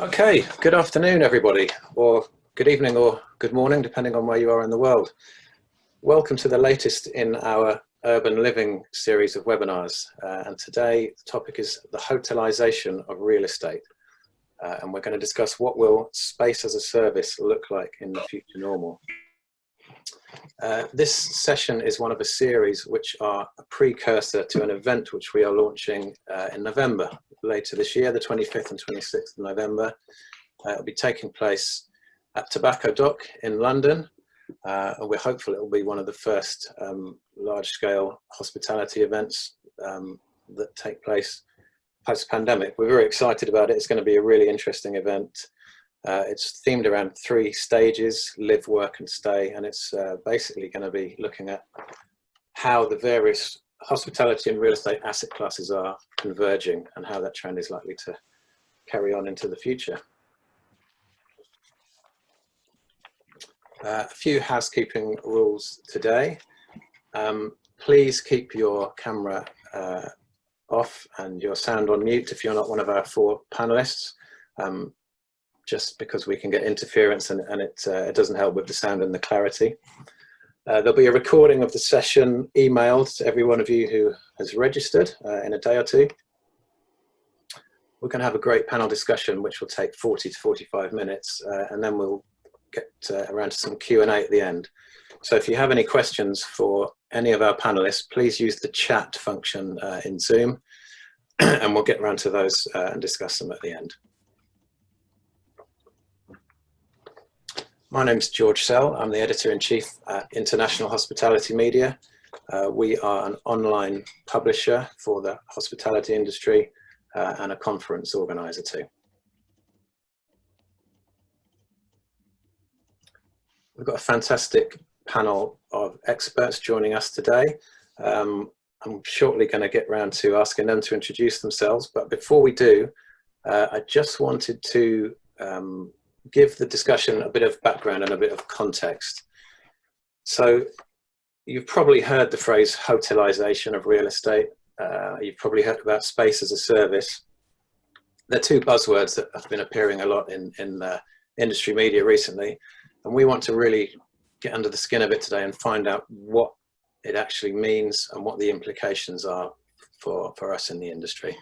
Okay, good afternoon everybody, or good evening or good morning, depending on where you are in the world. Welcome to the latest in our urban living series of webinars. And today the topic is the hotelisation of real estate. And we're going to discuss what will space as a service look like in the future normal. This session is one of a series which are a precursor to an event which we are launching in November, later this year, the 25th and 26th of November. It'll be taking place at Tobacco Dock in London. And we're hopeful it will be one of the first large-scale hospitality events that take place post-pandemic. We're very excited about it. It's going to be a really interesting event. It's themed around 3 stages: live, work and stay, and it's basically going to be looking at how the various hospitality and real estate asset classes are converging and how that trend is likely to carry on into the future. A few housekeeping rules today. Please keep your camera off and your sound on mute if you're not one of our 4 panelists, just because we can get interference and it doesn't help with the sound and the clarity. There'll be a recording of the session emailed to every one of you who has registered in a day or 2. We're going to have a great panel discussion which will take 40 to 45 minutes and then we'll get around to some Q&A at the end. So if you have any questions for any of our panelists, please use the chat function in Zoom and we'll get around to those and discuss them at the end. My name's George Sell. I'm the Editor-in-Chief at International Hospitality Media. We are an online publisher for the hospitality industry and a conference organizer too. We've got a fantastic panel of experts joining us today. I'm shortly going to get round to asking them to introduce themselves, but before we do, I just wanted to give the discussion a bit of background and a bit of context. So you've probably heard the phrase hotelisation of real estate. You've probably heard about space as a service. They're 2 buzzwords that have been appearing a lot in the industry media recently. And we want to really get under the skin of it today and find out what it actually means and what the implications are for us in the industry.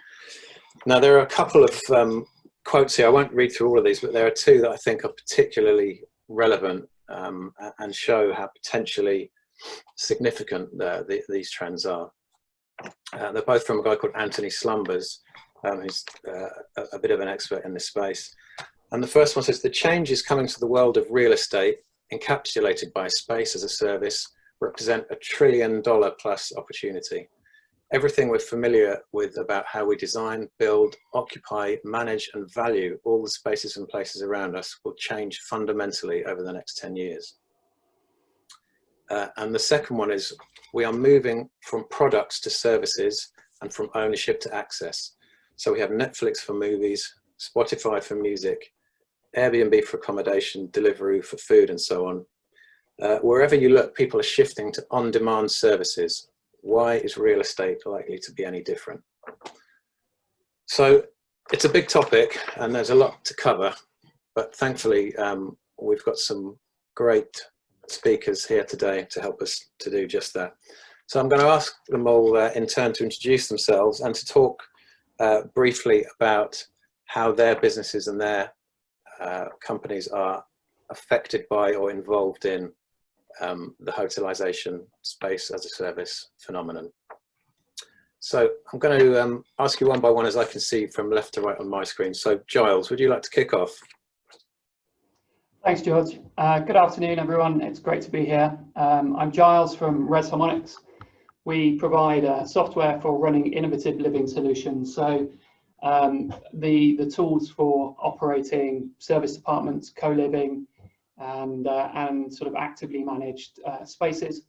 Now, there are a couple of quotes here. I won't read through all of these, but there are 2 that I think are particularly relevant and show how potentially significant these trends are. They're both from a guy called Anthony Slumbers, who's a bit of an expert in this space. And the first one says, "The changes coming to the world of real estate, encapsulated by space as a service, represent $1 trillion plus opportunity. Everything we're familiar with about how we design, build, occupy, manage and value all the spaces and places around us will change fundamentally over the next 10 years. And the second one is, "We are moving from products to services and from ownership to access. So we have Netflix for movies, Spotify for music, Airbnb for accommodation, Deliveroo for food and so on. Wherever you look, people are shifting to on-demand services. Why is real estate likely to be any different?" So it's a big topic and there's a lot to cover, but thankfully we've got some great speakers here today to help us to do just that. So I'm going to ask them all in turn to introduce themselves and to talk briefly about how their businesses and their companies are affected by or involved in the hotelisation space as a service phenomenon. So I'm going to ask you one by one as I can see from left to right on my screen. So Giles, would you like to kick off? Thanks, George. Good afternoon, everyone. It's great to be here. I'm Giles from Harmonics. We provide software for running innovative living solutions. So the tools for operating service departments, co-living, and sort of actively managed spaces.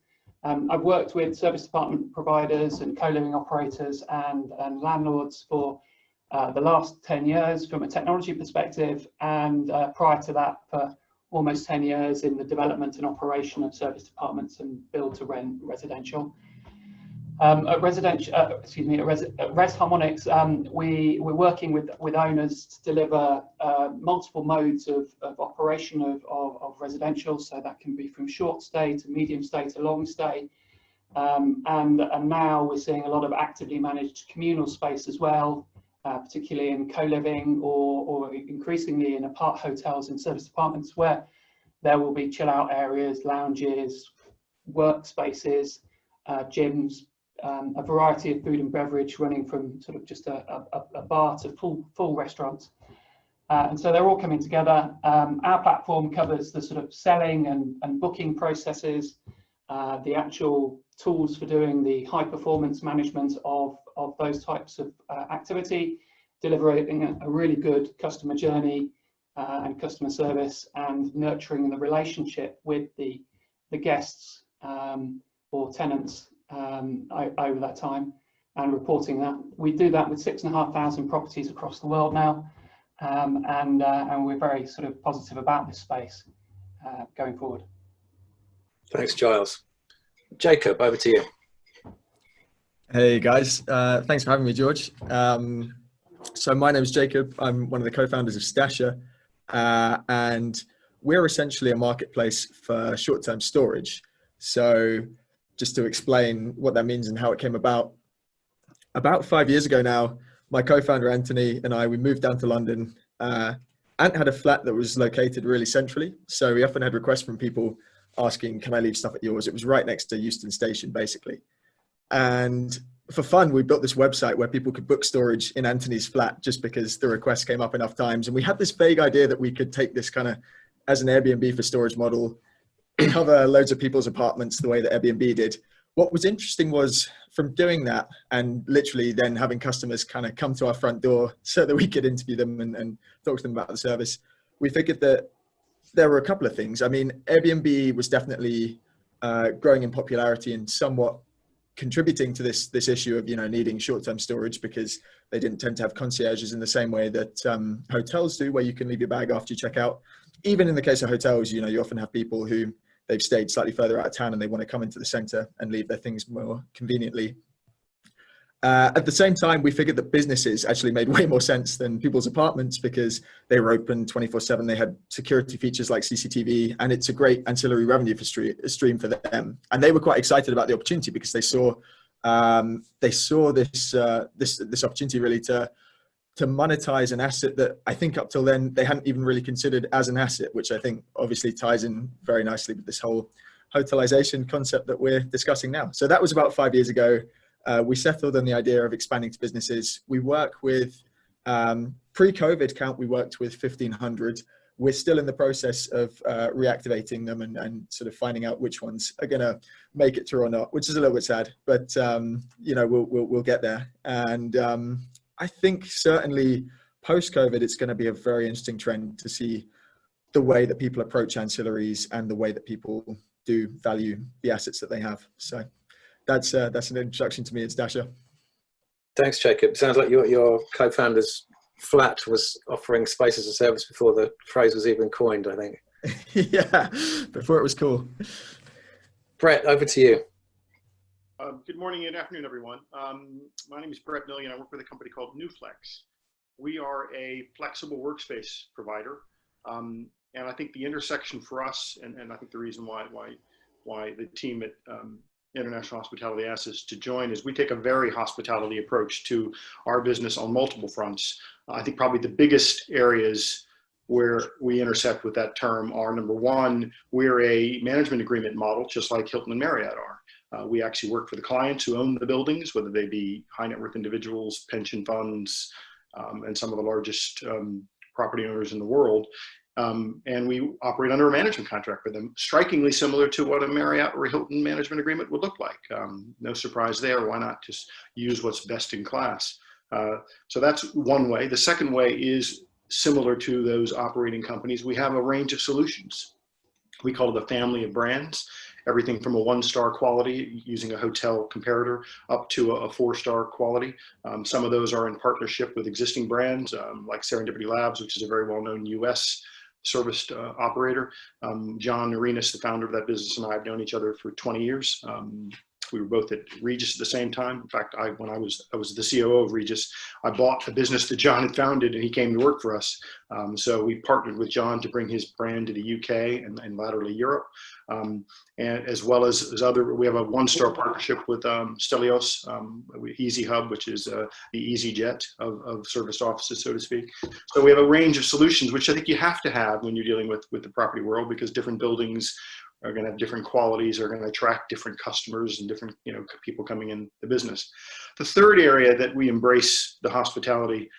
I've worked with service department providers and co-living operators and landlords for the last 10 years from a technology perspective, and prior to that for almost 10 years in the development and operation of service departments and build to rent residential. At Res Harmonics, we're working with owners to deliver multiple modes of operation of residential. So that can be from short stay to medium stay to long stay. And now we're seeing a lot of actively managed communal space as well, particularly in co-living or increasingly in hotels and service apartments, where there will be chill out areas, lounges, workspaces, gyms, a variety of food and beverage, running from sort of just a bar to full restaurants. And so they're all coming together. Our platform covers the sort of selling and booking processes, the actual tools for doing the high performance management of those types of activity, delivering a really good customer journey and customer service, and nurturing the relationship with the guests or tenants over that time, and reporting that. We do that with 6,500 properties across the world now, and we're very sort of positive about this space going forward. Thanks, Giles. Jacob, over to you. Hey guys, thanks for having me, George. So my name is Jacob. I'm one of the co-founders of Stasher, and we're essentially a marketplace for short-term storage. So just to explain what that means and how it came about 5 years ago now, my co-founder Anthony and I, we moved down to London. Ant had a flat that was located really centrally, so we often had requests from people asking, can I leave stuff at yours? It was right next to Euston Station, basically. And for fun, we built this website where people could book storage in Anthony's flat just because the request came up enough times. And we had this vague idea that we could take this kind of as an Airbnb for storage model, cover loads of people's apartments the way that Airbnb did. What was interesting was from doing that and literally then having customers kind of come to our front door so that we could interview them and talk to them about the service, we figured that there were a couple of things. I mean, Airbnb was definitely growing in popularity and somewhat contributing to this issue of, needing short-term storage, because they didn't tend to have concierges in the same way that hotels do, where you can leave your bag after you check out. Even in the case of hotels, you often have people who they've stayed slightly further out of town and they want to come into the center and leave their things more conveniently. At the same time, we figured that businesses actually made way more sense than people's apartments, because they were open 24/7. They had security features like CCTV, and it's a great ancillary revenue stream for them. And they were quite excited about the opportunity because they saw this opportunity really to monetize an asset that I think up till then they hadn't even really considered as an asset, which I think obviously ties in very nicely with this whole hotelisation concept that we're discussing now. So that was about 5 years ago. We settled on the idea of expanding to businesses. We work with, pre-COVID count, we worked with 1,500. We're still in the process of reactivating them and sort of finding out which ones are going to make it through or not, which is a little bit sad, but we'll get there. And I think certainly post-COVID, it's going to be a very interesting trend to see the way that people approach ancillaries and the way that people do value the assets that they have. So that's an introduction to me and Stasher. Thanks, Jacob. Sounds like your co-founder's flat was offering space as a service before the phrase was even coined, I think. Yeah, before it was cool. Brett, over to you. Good morning and afternoon, everyone. My name is Brett Millian. I work with a company called NewFlex. We are a flexible workspace provider. And I think the intersection for us, and I think the reason why the team at International Hospitality asked us to join, is we take a very hospitality approach to our business on multiple fronts. I think probably the biggest areas where we intersect with that term are, number one, we're a management agreement model, just like Hilton and Marriott are. We actually work for the clients who own the buildings, whether they be high net worth individuals, pension funds, and some of the largest property owners in the world. And we operate under a management contract for them, strikingly similar to what a Marriott or a Hilton management agreement would look like. No surprise there. Why not just use what's best in class? So that's one way. The second way is similar to those operating companies. We have a range of solutions. We call it a family of brands. Everything from a 1-star quality using a hotel comparator up to a 4-star quality. Some of those are in partnership with existing brands like Serendipity Labs, which is a very well-known US serviced operator. John Arenas, the founder of that business, and I have known each other for 20 years. We were both at Regis at the same time. In fact, when I was the COO of Regis, I bought a business that John had founded, and he came to work for us. So we partnered with John to bring his brand to the UK and laterally Europe, and as well as other. We have a one-star partnership with Stelios, Easy Hub, which is the EasyJet of serviced offices, so to speak. So we have a range of solutions, which I think you have to have when you're dealing with the property world, because different buildings are going to have different qualities, are going to attract different customers and different people coming in the business. The third area that we embrace the hospitality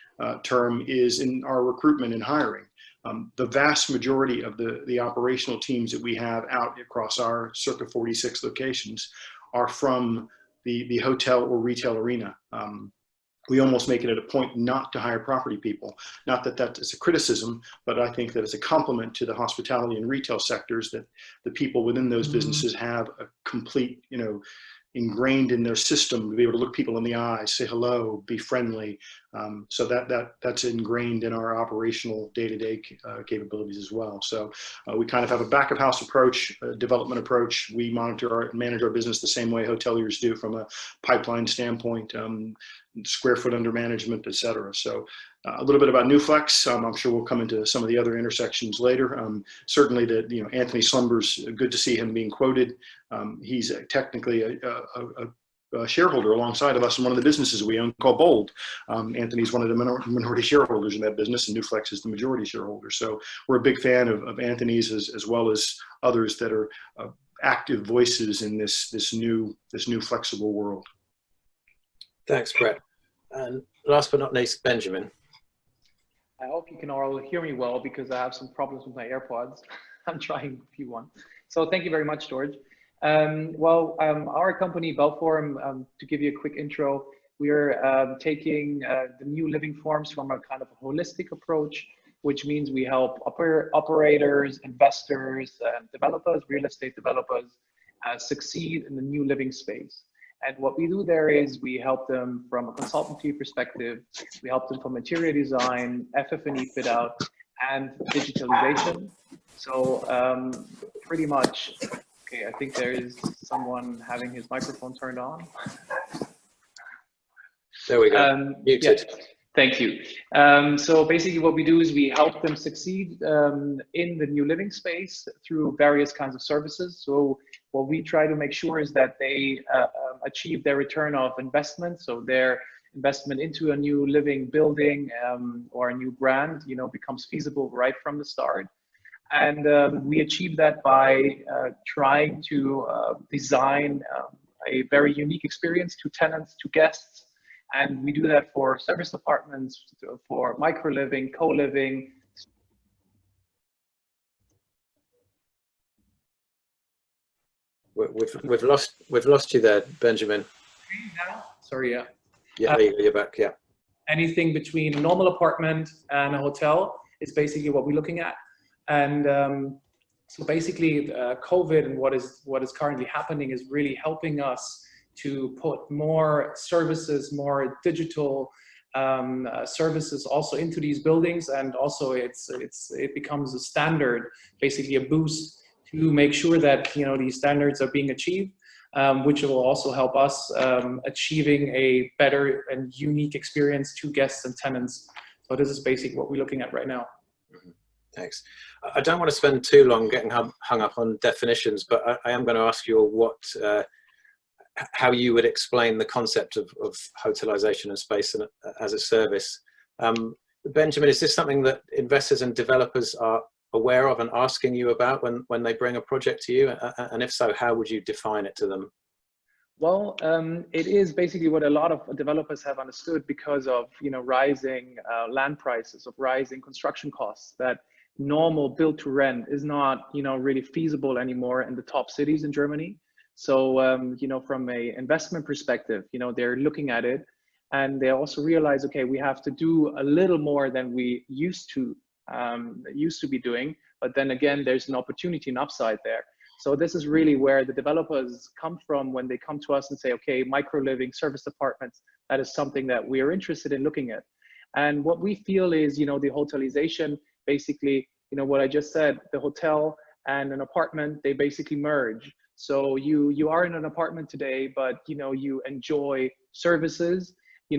term is in our recruitment and hiring. The vast majority of the operational teams that we have out across our circa 46 locations are from the hotel or retail arena. We almost make it a point not to hire property people. Not that that is a criticism, but I think that it's a compliment to the hospitality and retail sectors that the people within those businesses have a complete, ingrained in their system to be able to look people in the eyes, say hello, be friendly. So that's ingrained in our operational day-to-day capabilities as well. So we kind of have a back of house approach, a development approach. We monitor and manage our business the same way hoteliers do from a pipeline standpoint, square foot under management, et cetera. So a little bit about NewFlex. I'm sure we'll come into some of the other intersections later. Certainly Anthony Slumber's good to see him being quoted. He's technically a shareholder alongside of us in one of the businesses we own called Bold. Anthony's one of the minority shareholders in that business, and NewFlex is the majority shareholder. So we're a big fan of Anthony's as well as others that are active voices in this new flexible world. Thanks, Brett. And last but not least, Benjamin. I hope you can all hear me well, because I have some problems with my AirPods. I'm trying a few one. So thank you very much, George. Our company, Belforum, to give you a quick intro, we are taking the new living forms from a kind of a holistic approach, which means we help operators, investors, developers, real estate developers succeed in the new living space. And what we do there is we help them from a consultancy perspective. We help them from interior design, FF&E fit out, and digitalization. So pretty much, okay, I think there is someone having his microphone turned on. There we go, muted. Yeah. Thank you. So basically what we do is we help them succeed in the new living space through various kinds of services. So what we try to make sure is that they achieve their return of investment. So their investment into a new living building or a new brand, becomes feasible right from the start. And we achieve that by trying to design a very unique experience to tenants, to guests. And we do that for service apartments, for micro-living, co-living. We've lost you there, Benjamin. Sorry, yeah. Yeah, you're back, yeah. Anything between a normal apartment and a hotel is basically what we're looking at. And so basically COVID and what is currently happening is really helping us to put more services, more digital services also into these buildings. And also it becomes a standard, basically a boost to make sure that these standards are being achieved, which will also help us achieving a better and unique experience to guests and tenants. So this is basically what we're looking at right now. Thanks. I don't want to spend too long getting hung up on definitions, but I am going to ask you how you would explain the concept of hotelisation and space as a service. Benjamin, is this something that investors and developers are aware of and asking you about when they bring a project to you? And if so, how would you define it to them? Well, it is basically what a lot of developers have understood because of rising land prices, of rising construction costs, that normal build to rent is not really feasible anymore in the top cities in Germany. So from a investment perspective, they're looking at it and they also realize, okay, we have to do a little more than we used to be doing, but then again there's an opportunity and upside there. So this is really where the developers come from when they come to us and say, okay, micro living, service apartments, that is something that we are interested in looking at. And what we feel is the hotelisation, basically what I just said, the hotel and an apartment, they basically merge. So you are in an apartment today, but you enjoy services,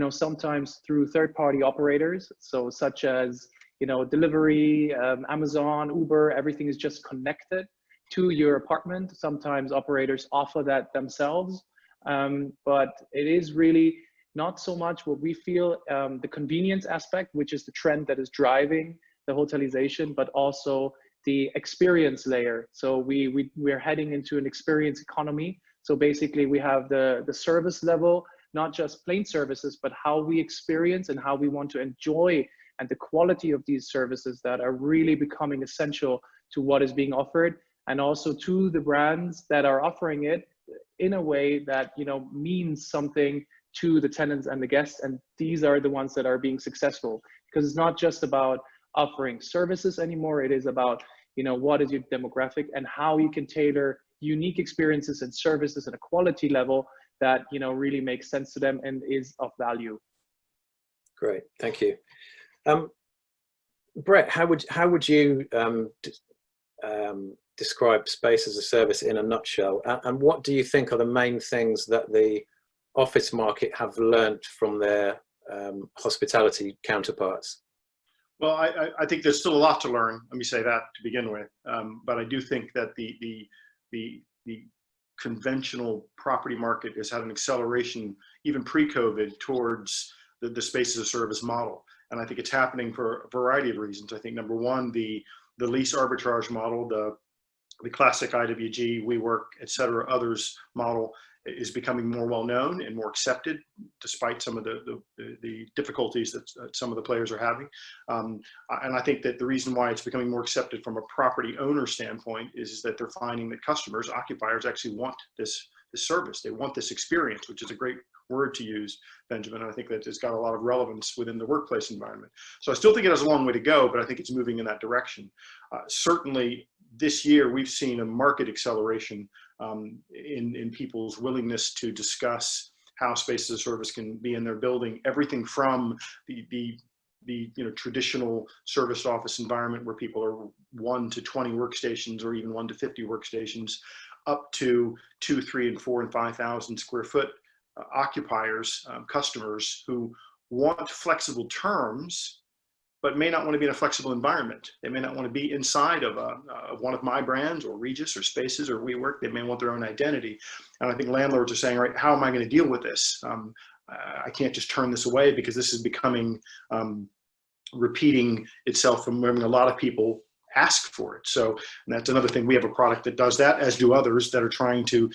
sometimes through third-party operators. So such as, delivery, Amazon, Uber, everything is just connected to your apartment. Sometimes operators offer that themselves, but it is really not so much what we feel, the convenience aspect, which is the trend that is driving the hotelisation, but also the experience layer. So we're heading into an experience economy. So basically we have the service level, not just plain services, but how we experience and how we want to enjoy, and the quality of these services that are really becoming essential to what is being offered, and also to the brands that are offering it in a way that means something to the tenants and the guests. And these are the ones that are being successful, because it's not just about offering services anymore. It is about what is your demographic and how you can tailor unique experiences and services at a quality level that really makes sense to them and is of value. Great, thank you. Brett, how would you describe space as a service in a nutshell, and what do you think are the main things that the office market have learnt from their hospitality counterparts? Well, I think there's still a lot to learn. Let me say that to begin with. But I do think that the conventional property market has had an acceleration, even pre-COVID, towards the space as a service model. And I think it's happening for a variety of reasons. I think number one, the lease arbitrage model, the classic IWG, WeWork, et cetera, others model is becoming more well known and more accepted, despite some of the difficulties that some of the players are having. And I think that the reason why it's becoming more accepted from a property owner standpoint is that they're finding that customers, occupiers, actually want this service. They want this experience, which is a great word to use, Benjamin. And I think that it's got a lot of relevance within the workplace environment. So I still think it has a long way to go, but I think it's moving in that direction. Certainly this year, we've seen a market acceleration in people's willingness to discuss how space as a service can be in their building. Everything from the traditional service office environment where people are 1 to 20 workstations or even 1 to 50 workstations, up to 2, 3, and 4, and 5,000 square foot occupiers, customers who want flexible terms, but may not want to be in a flexible environment. They may not want to be inside of one of my brands or Regis or Spaces or WeWork. They may want their own identity. And I think landlords are saying, right, how am I going to deal with this? I can't just turn this away, because this is becoming repeating itself from having a lot of people ask for it. So, and that's another thing. We have a product that does that, as do others that are trying to,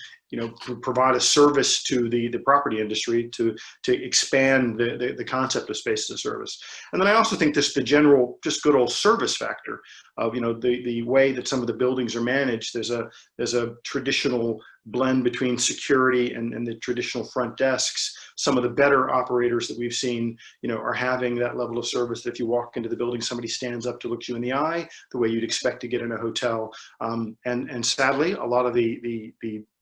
provide a service to the property industry to expand the concept of space as a service. And then I also think the general, just good old service factor of, the way that some of the buildings are managed. There's a traditional blend between security and the traditional front desks. Some of the better operators that we've seen, are having that level of service that if you walk into the building, somebody stands up to look you in the eye, the way you'd expect to get in a hotel. And sadly, a lot of the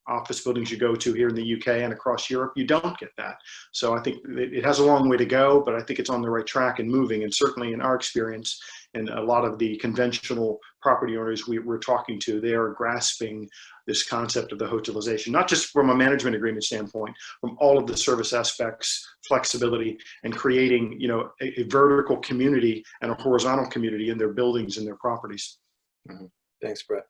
office buildings you go to here in the UK and across Europe, you don't get that. So I think it has a long way to go, but I think it's on the right track and moving. And certainly in our experience, and a lot of the conventional property owners we're talking to, they are grasping this concept of the hotelisation, not just from a management agreement standpoint, from all of the service aspects, flexibility, and creating, a vertical community and a horizontal community in their buildings and their properties. Mm-hmm. Thanks, Brett.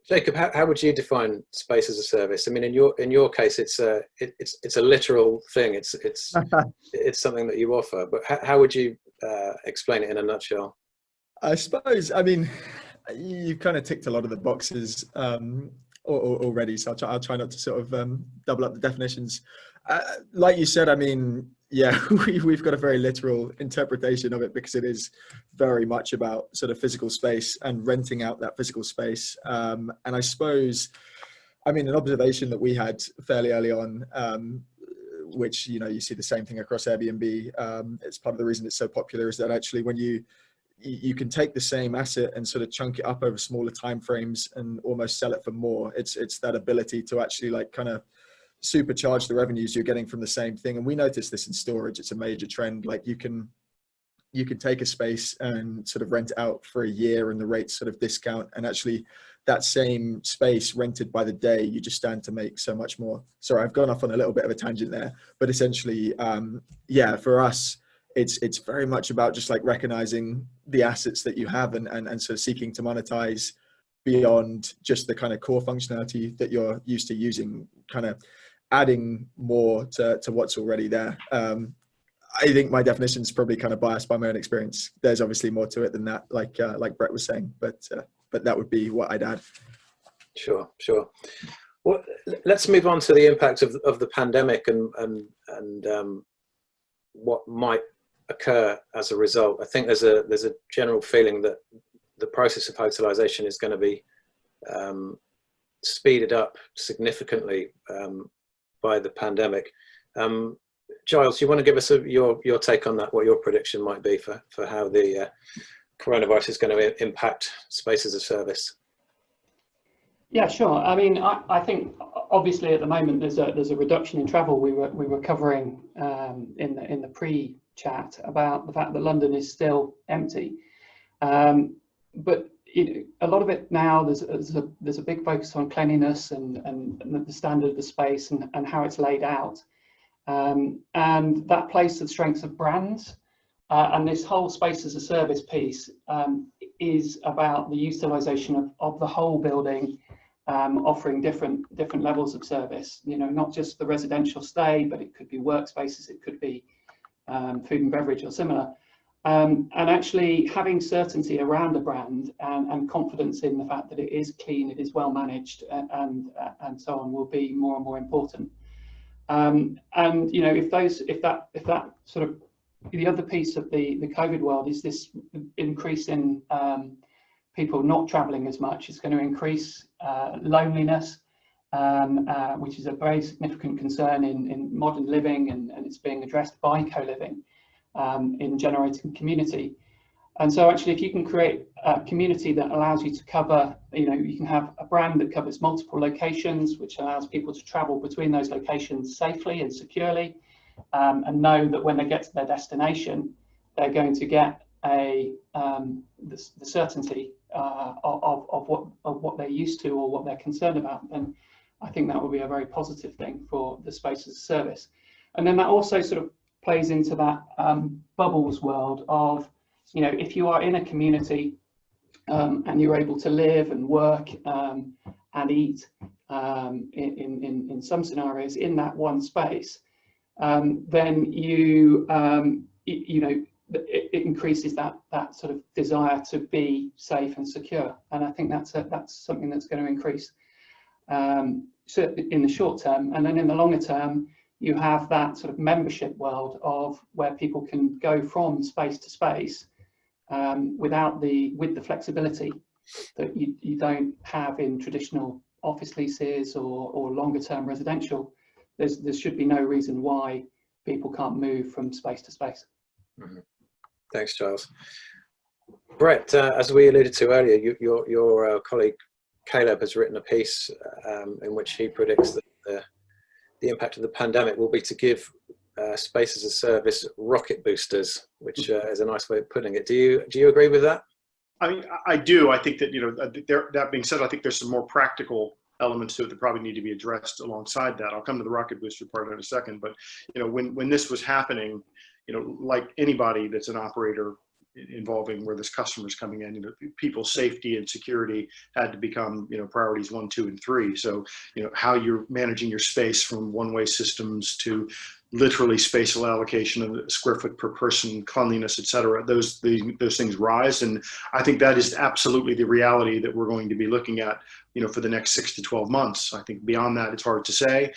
Jacob, how would you define space as a service? I mean, in your case, it's a literal thing. It's something that you offer. But how would you explain it in a nutshell? I suppose, I mean, you've kind of ticked a lot of the boxes already, so I'll try not to sort of double up the definitions. Like you said, I mean, yeah, we've got a very literal interpretation of it, because it is very much about sort of physical space and renting out that physical space. And I suppose, I mean, an observation that we had fairly early on, which, you see the same thing across Airbnb. It's part of the reason it's so popular, is that actually when you can take the same asset and sort of chunk it up over smaller timeframes and almost sell it for more. It's that ability to actually like kind of supercharge the revenues you're getting from the same thing. And we notice this in storage. It's a major trend. Like you can you could take a space and sort of rent it out for a year and the rates sort of discount, and actually that same space rented by the day, you just stand to make so much more. Sorry, I've gone off on a little bit of a tangent there, but essentially, yeah, for us, it's very much about just like recognizing the assets that you have and sort of seeking to monetize beyond just the kind of core functionality that you're used to using, kind of adding more to what's already there. I think my definition is probably kind of biased by my own experience. There's obviously more to it than that, like Brett was saying, but that would be what I'd add. Sure. Well, let's move on to the impact of the pandemic and what might occur as a result. I think there's a general feeling that the process of hotelisation is going to be speeded up significantly by the pandemic. Giles, you want to give us your take on that, what your prediction might be for how the coronavirus is going to impact space as a service? Yeah, sure. I mean, I think obviously at the moment there's a reduction in travel. We were covering in the pre-chat about the fact that London is still empty, but a lot of it now there's a big focus on cleanliness and the standard of the space and how it's laid out. And that plays to the strengths of brands, and this whole space as a service piece is about the utilisation of the whole building, offering different levels of service. You know, not just the residential stay, but it could be workspaces, it could be food and beverage or similar. And actually having certainty around a brand and confidence in the fact that it is clean, it is well managed, and so on, will be more and more important. And you know, if that sort of, the other piece of the COVID world is this increase in people not traveling as much, is going to increase loneliness, which is a very significant concern in modern living, and it's being addressed by co-living in generating community. And so actually, if you can create a community that allows you to cover, you know, you can have a brand that covers multiple locations, which allows people to travel between those locations safely and securely, and know that when they get to their destination, they're going to get the certainty of what they're used to or what they're concerned about. Then I think that would be a very positive thing for the space as a service. And then that also sort of plays into that bubbles world of, you know, if you are in a community and you're able to live and work and eat in some scenarios in that one space, then you know, it increases that sort of desire to be safe and secure. And I think that's something that's going to increase so in the short term. And then in the longer term, you have that sort of membership world of where people can go from space to space with the flexibility that you don't have in traditional office leases or longer term residential. There should be no reason why people can't move from space to space. Mm-hmm. Thanks, Giles. Brett, as we alluded to earlier, your colleague Caleb has written a piece in which he predicts that the impact of the pandemic will be to give space as a service rocket boosters, which is a nice way of putting it. Do you agree with that? I mean, I do. I think that, you know, that being said, I think there's some more practical elements to it that probably need to be addressed alongside that. I'll come to the rocket booster part in a second, but, you know, when this was happening, you know, like anybody that's an operator involving where there's customers coming in, you know, people's safety and security had to become, you know, priorities 1, 2, and 3. So, you know, how you're managing your space from one-way systems to literally spatial allocation of square foot per person, cleanliness, et cetera, those things rise. And I think that is absolutely the reality that we're going to be looking at, you know, for the next 6 to 12 months. I think beyond that, it's hard to say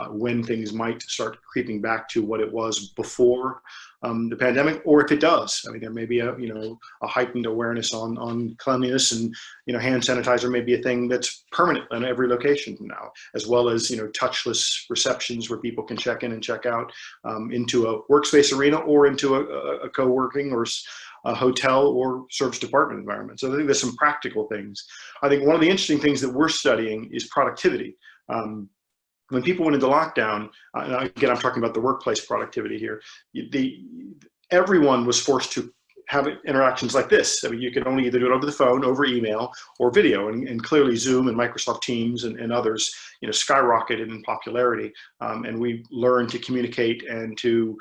when things might start creeping back to what it was before the pandemic, or if it does. I mean, there may be a heightened awareness on cleanliness, and, you know, hand sanitizer may be a thing that's permanent in every location now, as well as, you know, touchless receptions where people can check in and check out into a workspace arena or into a co-working or a hotel or service department environment. So I think there's some practical things. I think one of the interesting things that we're studying is productivity. When people went into lockdown, again, I'm talking about the workplace productivity here, everyone was forced to have interactions like this. I mean, you can only either do it over the phone, over email, or video, and clearly Zoom and Microsoft Teams and others, skyrocketed in popularity, and we learned to communicate and to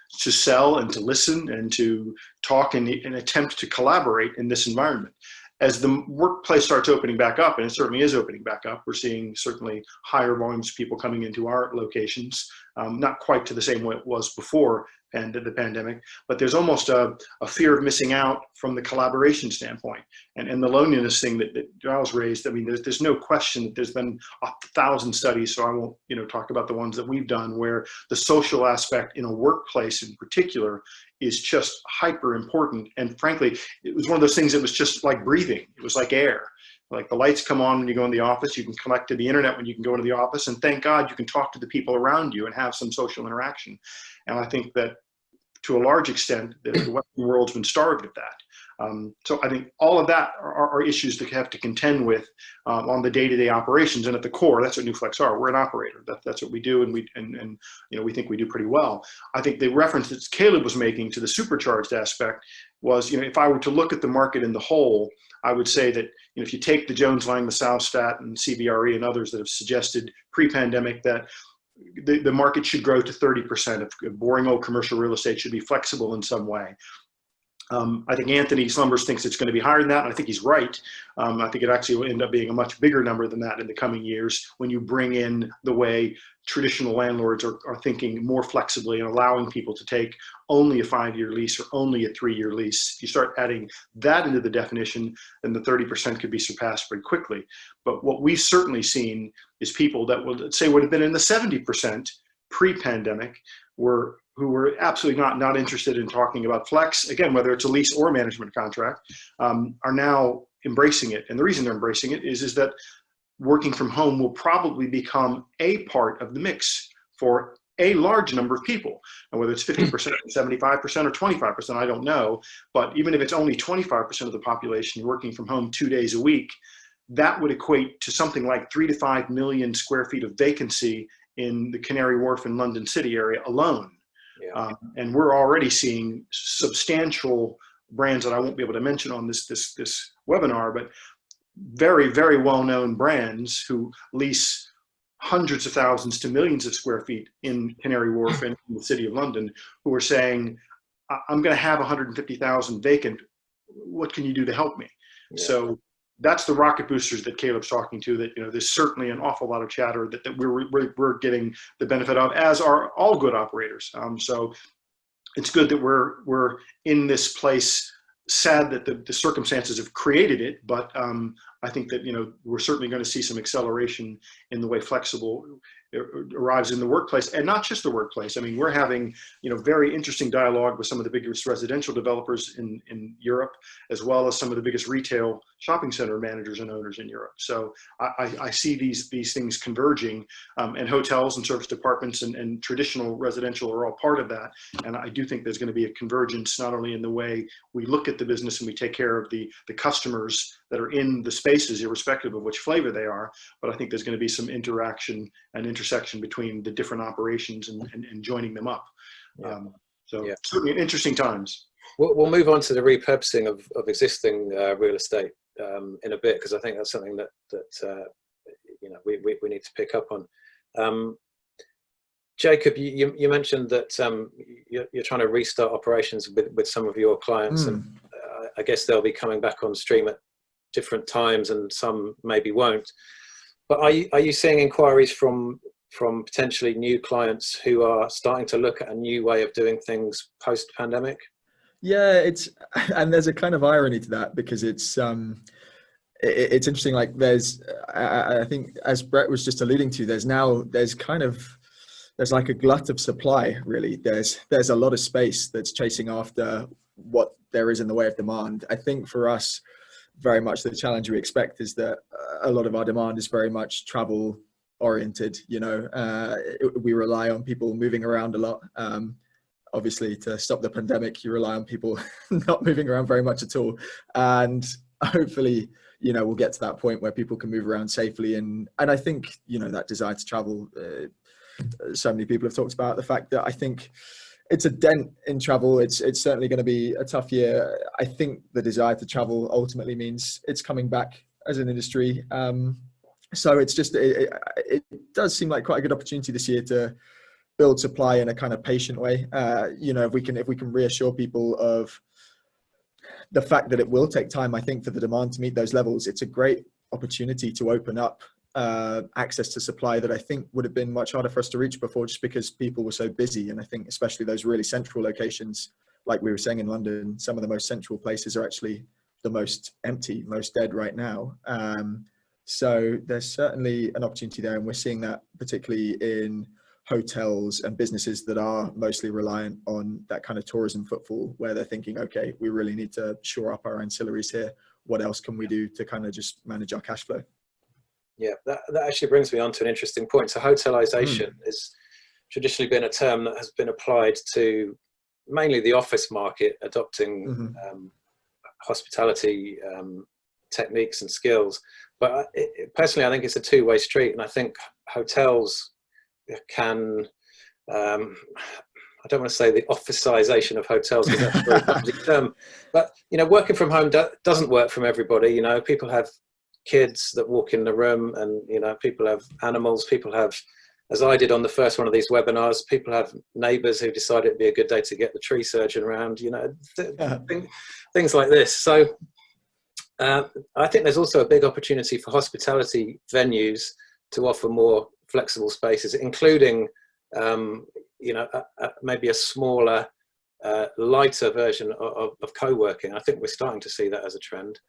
sell and to listen and to talk and attempt to collaborate in this environment. As the workplace starts opening back up, and it certainly is opening back up, we're seeing certainly higher volumes of people coming into our locations, not quite to the same way it was before the pandemic, but there's almost a fear of missing out from the collaboration standpoint. And the loneliness thing that Giles raised, I mean, there's no question that there's been 1,000 studies, so I won't talk about the ones that we've done, where the social aspect in a workplace in particular is just hyper important. And frankly, it was one of those things that was just like breathing. It was like air. Like the lights come on when you go in the office, you can connect to the internet when you can go into the office, and thank God you can talk to the people around you and have some social interaction. And I think that to a large extent, the Western world's been starved of that. So I think all of that are issues that have to contend with on the day-to-day operations. And at the core, that's what NewFlex are. We're an operator. That's what we do, and we think we do pretty well. I think the reference that Caleb was making to the supercharged aspect was, if I were to look at the market in the whole, I would say that if you take the Jones Lang, the Southstat, and CBRE and others that have suggested pre-pandemic that the market should grow to 30% of boring old commercial real estate should be flexible in some way. I think Anthony Slumbers thinks it's going to be higher than that, and I think he's right. I think it actually will end up being a much bigger number than that in the coming years when you bring in the way traditional landlords are thinking more flexibly and allowing people to take only a 5-year lease or only a 3-year lease. If you start adding that into the definition, then the 30% could be surpassed pretty quickly. But what we've certainly seen is people that would have been in the 70% pre-pandemic who were absolutely not interested in talking about flex, again, whether it's a lease or a management contract, are now embracing it. And the reason they're embracing it is that working from home will probably become a part of the mix for a large number of people. And whether it's 50%, 75%, or 25%, I don't know. But even if it's only 25% of the population working from home 2 days a week, that would equate to something like 3 to 5 million square feet of vacancy in the Canary Wharf and London City area alone. Yeah. And we're already seeing substantial brands that I won't be able to mention on this webinar, but very, very well-known brands who lease hundreds of thousands to millions of square feet in Canary Wharf and in the City of London, who are saying, I'm going to have 150,000 vacant. What can you do to help me? Yeah. So that's the rocket boosters that Caleb's talking to, that, there's certainly an awful lot of chatter that we're getting the benefit of, as are all good operators. So it's good that we're in this place. Sad that the circumstances have created it, but I think that, we're certainly going to see some acceleration in the way flexible arrives in the workplace, and not just the workplace. I mean, we're having, very interesting dialogue with some of the biggest residential developers in Europe, as well as some of the biggest retail shopping center managers and owners in Europe. So I see these things converging, and hotels and service departments and traditional residential are all part of that. And I do think there's going to be a convergence, not only in the way we look at the business and we take care of the customers that are in the spaces, irrespective of which flavor they are, but I think there's going to be some interaction and intersection between the different operations and joining them up. Yeah. So certainly interesting times. We'll move on to the repurposing of existing real estate in a bit, because I think that's something that we need to pick up on. Jacob, you mentioned that you're trying to restart operations with some of your clients, and I guess they'll be coming back on stream at different times, and some maybe won't. But are you seeing inquiries from potentially new clients who are starting to look at a new way of doing things post-pandemic? Yeah, and there's a kind of irony to that, because it's interesting. Like I think, as Brett was just alluding to, there's like a glut of supply, really. There's a lot of space that's chasing after what there is in the way of demand. I think for us, very much the challenge we expect is that a lot of our demand is very much travel oriented. We rely on people moving around a lot. Obviously, to stop the pandemic, you rely on people not moving around very much at all. And hopefully, we'll get to that point where people can move around safely. And I think, that desire to travel, so many people have talked about the fact that I think it's a dent in travel. It's certainly going to be a tough year. I think the desire to travel ultimately means it's coming back as an industry. So it's just, it does seem like quite a good opportunity this year to build supply in a kind of patient way. You know, if we can reassure people of the fact that it will take time, I think, for the demand to meet those levels, it's a great opportunity to open up access to supply that I think would have been much harder for us to reach before, just because people were so busy. And I think especially those really central locations, like we were saying in London, some of the most central places are actually the most empty, most dead right now. So there's certainly an opportunity there, and we're seeing that particularly in hotels and businesses that are mostly reliant on that kind of tourism footfall, where they're thinking, okay, we really need to shore up our ancillaries here. What else can we do to kind of just manage our cash flow? Yeah, that actually brings me on to an interesting point. So hotelisation has traditionally been a term that has been applied to mainly the office market, adopting hospitality techniques and skills. But personally, I think it's a two-way street, and I think hotels can, I don't want to say the officization of hotels, because that's a very clumsy term, but, you know, working from home doesn't work from everybody. You know, people have kids that walk in the room, and, you know, people have animals, people have, as I did on the first one of these webinars, people have neighbors who decided it'd be a good day to get the tree surgeon around, you know, things like this. So I think there's also a big opportunity for hospitality venues to offer more flexible spaces, including, you know, maybe a smaller, lighter version of co-working. I think we're starting to see that as a trend.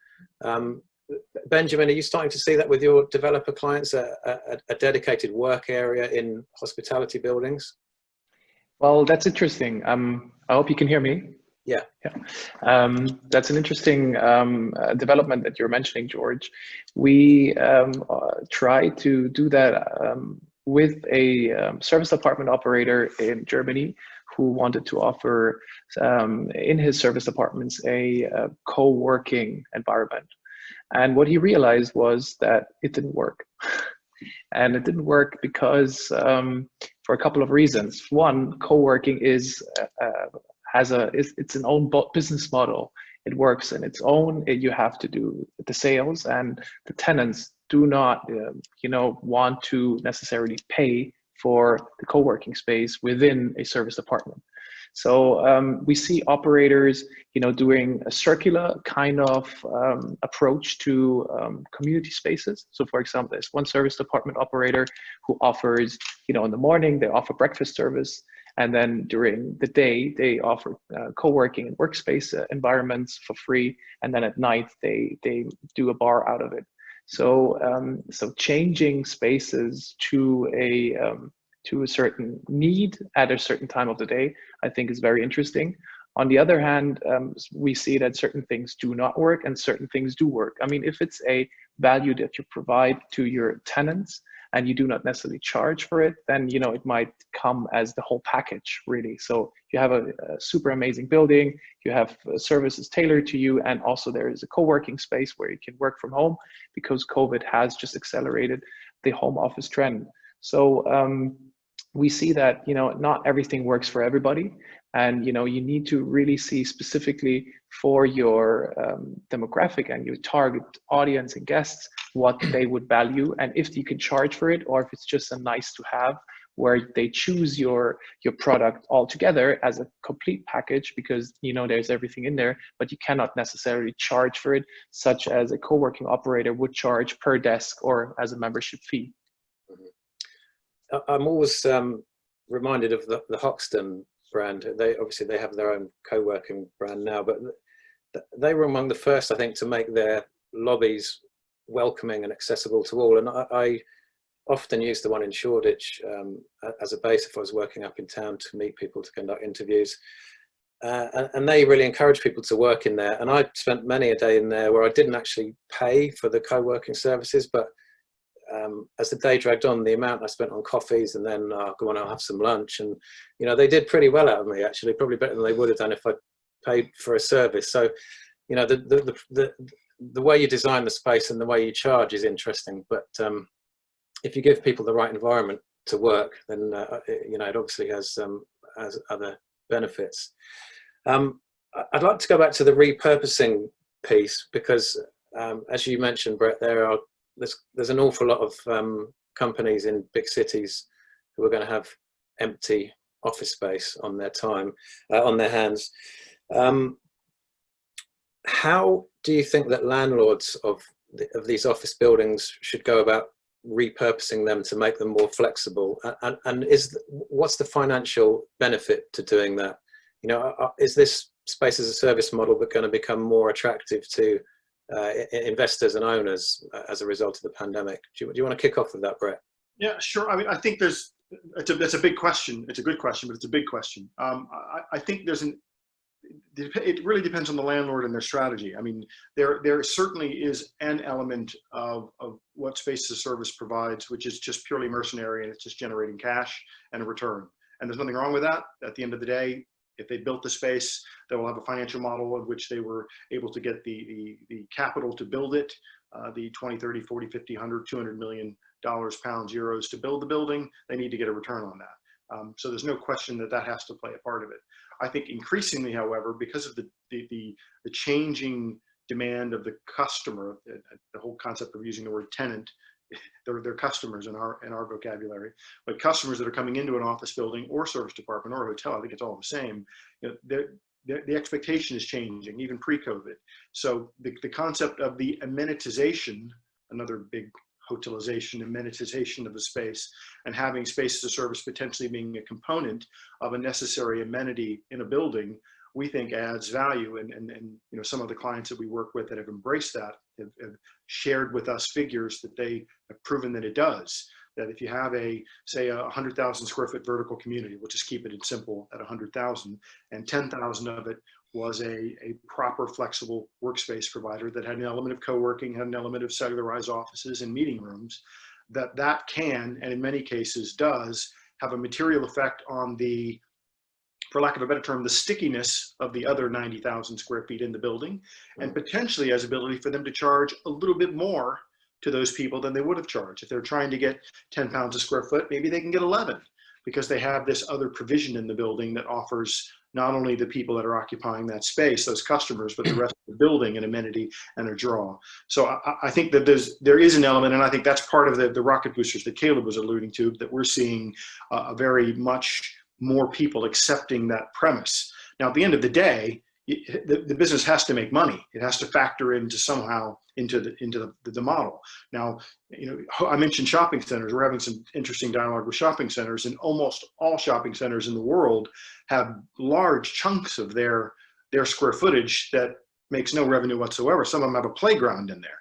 Benjamin, are you starting to see that with your developer clients, a dedicated work area in hospitality buildings? Well, that's interesting. I hope you can hear me. Yeah. That's an interesting development that you're mentioning, George. We try to do that with a service apartment operator in Germany who wanted to offer in his service apartments a co-working environment. And what he realized was that it didn't work. And it didn't work because for a couple of reasons. One, co-working is it's an own business model. It works in its own. You have to do the sales, and the tenants do not, you know, want to necessarily pay for the co-working space within a service apartment. So we see operators, you know, doing a circular kind of approach to community spaces. So, for example, there's one service apartment operator who offers, you know, in the morning they offer breakfast service, and then during the day they offer co-working and workspace environments for free, and then at night they do a bar out of it. So so changing spaces to a certain need at a certain time of the day, I think is very interesting. On the other hand, we see that certain things do not work and certain things do work. I mean, if it's a value that you provide to your tenants and you do not necessarily charge for it, then, you know, it might come as the whole package, really. So you have a super amazing building, you have services tailored to you, and also there is a co-working space where you can work from home, because COVID has just accelerated the home office trend. So we see that, you know, not everything works for everybody, and, you know, you need to really see specifically for your demographic and your target audience and guests what they would value, and if you can charge for it, or if it's just a nice to have where they choose your product altogether as a complete package, because, you know, there's everything in there, but you cannot necessarily charge for it, such as a co-working operator would charge per desk or as a membership fee. I'm always reminded of the Hoxton brand. They obviously have their own co-working brand now, but they were among the first, I think, to make their lobbies welcoming and accessible to all. And I often use the one in Shoreditch as a base if I was working up in town to meet people to conduct interviews. And they really encourage people to work in there. And I spent many a day in there where I didn't actually pay for the co-working services, but as the day dragged on, the amount I spent on coffees and then go on, I'll have some lunch, and, you know, they did pretty well out of me, actually, probably better than they would have done if I paid for a service. So, you know, the way you design the space and the way you charge is interesting, but if you give people the right environment to work, then you know, it obviously has other benefits. I'd like to go back to the repurposing piece because, as you mentioned, Brett, there's an awful lot of companies in big cities who are going to have empty office space on their hands. How do you think that landlords of these office buildings should go about repurposing them to make them more flexible? And what's the financial benefit to doing that? You know, is this space as a service model going to become more attractive to investors and owners as a result of the pandemic? Do you want to kick off with that, Brett? Yeah, sure. I mean, I think that's a big question. It's a good question, but it's a big question. I think it really depends on the landlord and their strategy. I mean, there certainly is an element of what space as a service provides, which is just purely mercenary and it's just generating cash and a return. And there's nothing wrong with that. At the end of the day, if they built the space, they will have a financial model of which they were able to get the capital to build it, the 20, 30, 40, 50, 100, 200 million dollars, pounds, euros to build the building. They need to get a return on that. So there's no question that has to play a part of it. I think increasingly, however, because of the changing demand of the customer, the whole concept of using the word tenant, they're customers in our vocabulary, but customers that are coming into an office building or service department or hotel, I think it's all the same. You know, the expectation is changing, even pre-COVID. So the concept of the amenitization, another big hotelisation, amenitization of a space, and having space as a service potentially being a component of a necessary amenity in a building, we think adds value. And you know, some of the clients that we work with that have embraced that have shared with us figures that they have proven that it does. That if you have say a 100,000 square foot vertical community, we'll just keep it in simple at 100,000, and 10,000 of it was a proper flexible workspace provider that had an element of co-working, had an element of cellularized offices and meeting rooms, that can, and in many cases does, have a material effect on the, for lack of a better term, the stickiness of the other 90,000 square feet in the building, and potentially has ability for them to charge a little bit more to those people than they would have charged. If they're trying to get 10 pounds a square foot, maybe they can get 11 because they have this other provision in the building that offers not only the people that are occupying that space, those customers, but the rest of the building an amenity and a draw. So I think that there is an element, and I think that's part of the rocket boosters that Caleb was alluding to, that we're seeing a very much more people accepting that premise. Now, at the end of the day, the business has to make money. It has to factor into somehow into the model. Now, you know, I mentioned shopping centers. We're having some interesting dialogue with shopping centers, and almost all shopping centers in the world have large chunks of their square footage that makes no revenue whatsoever. Some of them have a playground in there.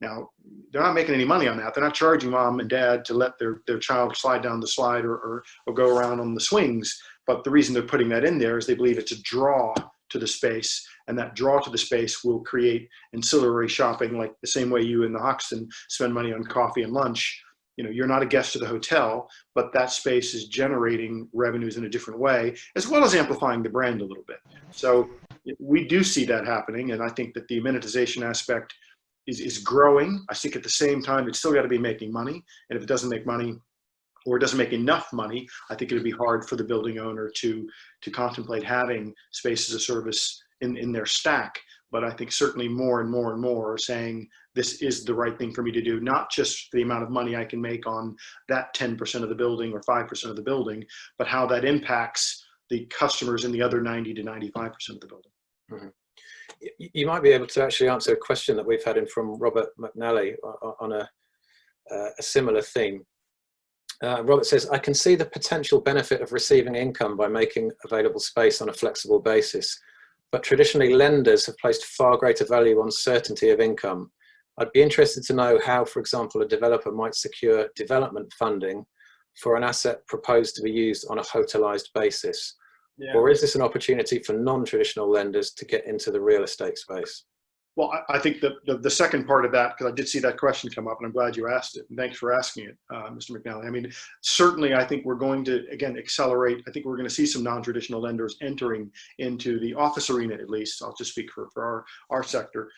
Now, they're not making any money on that. They're not charging mom and dad to let their child slide down the slide or go around on the swings. But the reason they're putting that in there is they believe it's a draw to the space, and that draw to the space will create ancillary shopping, like the same way you in the Hoxton spend money on coffee and lunch. You know, you're not a guest of the hotel, but that space is generating revenues in a different way, as well as amplifying the brand a little bit. So we do see that happening, and I think that the amenitization aspect is growing. I think at the same time, it's still got to be making money, and if it doesn't make money, or it doesn't make enough money, I think it would be hard for the building owner to contemplate having space as a service in their stack. But I think certainly more and more and more are saying this is the right thing for me to do, not just the amount of money I can make on that 10% of the building or 5% of the building, but how that impacts the customers in the other 90 to 95% of the building. Mm-hmm. You might be able to actually answer a question that we've had in from Robert McNally on a similar theme. Robert says, I can see the potential benefit of receiving income by making available space on a flexible basis, but traditionally lenders have placed far greater value on certainty of income. I'd be interested to know how, for example, a developer might secure development funding for an asset proposed to be used on a hotelized basis. Yeah. Or is this an opportunity for non-traditional lenders to get into the real estate space? Well, I think the second part of that, because I did see that question come up, and I'm glad you asked it, and thanks for asking it, Mr. McNally. I mean, certainly I think we're going to, again, accelerate. I think we're going to see some non-traditional lenders entering into the office arena, at least. I'll just speak for our sector,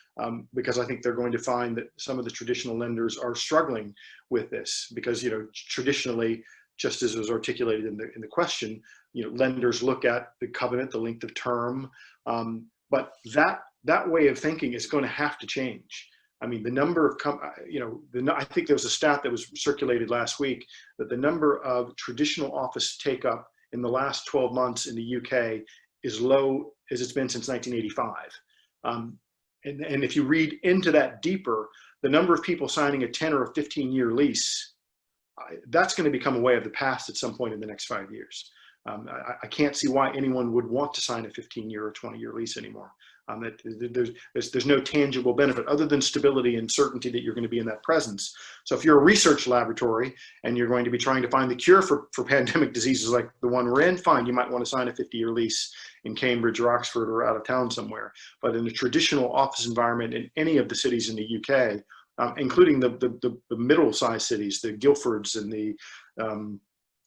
because I think they're going to find that some of the traditional lenders are struggling with this, because, you know, traditionally just as was articulated in the question, lenders look at the covenant, the length of term, but that way of thinking is going to have to change. I mean, the number of, I think there was a stat that was circulated last week that the number of traditional office take up in the last 12 months in the UK is low as it's been since 1985. And if you read into that deeper, the number of people signing a 10 or a 15-year lease, that's going to become a way of the past at some point in the next 5 years. I can't see why anyone would want to sign a 15-year or 20-year lease anymore. There's no tangible benefit other than stability and certainty that you're going to be in that presence. So if you're a research laboratory and you're going to be trying to find the cure for pandemic diseases like the one we're in, fine, you might want to sign a 50-year lease in Cambridge or Oxford or out of town somewhere. But in a traditional office environment in any of the cities in the UK, including the middle-sized cities, the Guildfords and the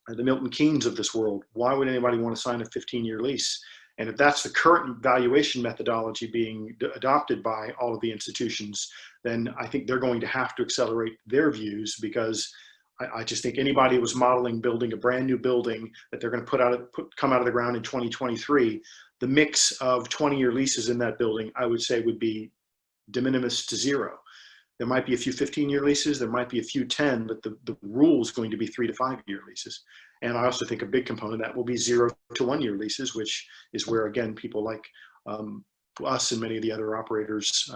Milton Keynes of this world, why would anybody want to sign a 15-year lease? And if that's the current valuation methodology being adopted by all of the institutions, then I think they're going to have to accelerate their views, because I just think anybody who was modeling building a brand new building that they're going to come out of the ground in 2023, the mix of 20-year leases in that building, I would say, would be de minimis to zero. There might be a few 15-year leases, there might be a few 10, but the rule is going to be 3 to 5 year leases. And I also think a big component of that will be 0 to 1 year leases, which is where, again, people like us and many of the other operators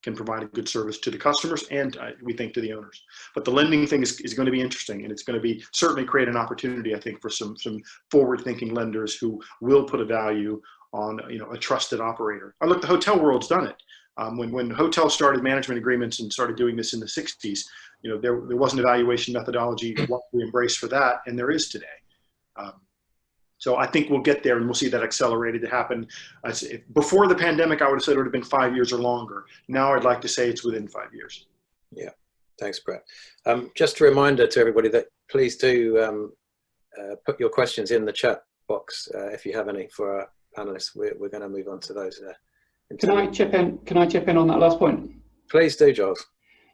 can provide a good service to the customers and we think to the owners. But the lending thing is going to be interesting, and it's going to be certainly create an opportunity, I think, for some forward-thinking lenders who will put a value on a trusted operator. Look, the hotel world's done it. When hotels started management agreements and started doing this in the 60s, there wasn't a valuation methodology what we embraced for that, and there is today. So I think we'll get there, and we'll see that accelerated to happen. Before the pandemic, I would have said it would have been 5 years or longer. Now I'd like to say it's within 5 years. Yeah, thanks, Brett. Just a reminder to everybody that please do put your questions in the chat box if you have any for our panelists. We're going to move on to those there. Can I chip in on that last point? Please do, Giles.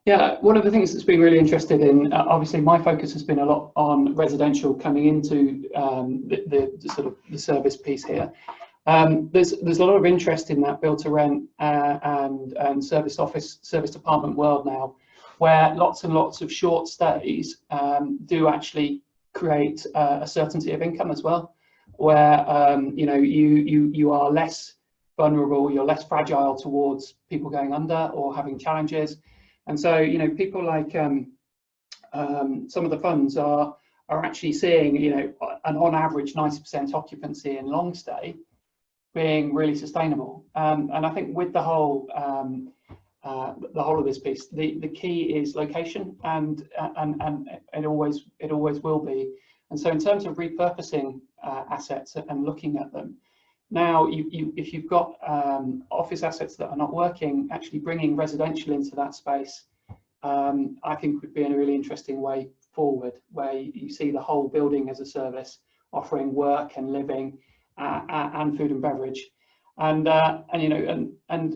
Yeah, one of the things that's been really interested in, obviously my focus has been a lot on residential coming into the service piece here. There's a lot of interest in that build to rent and service department world now, where lots and lots of short stays do actually create a certainty of income as well, where you are less vulnerable, you're less fragile towards people going under or having challenges. And so, people like some of the funds are actually seeing, an on average 90% occupancy in long stay being really sustainable. And I think with the whole of this piece, the key is location, and it always will be. And so, in terms of repurposing assets and looking at them, now, if you've got office assets that are not working, actually bringing residential into that space, I think would be a really interesting way forward, where you see the whole building as a service, offering work and living and food and beverage, and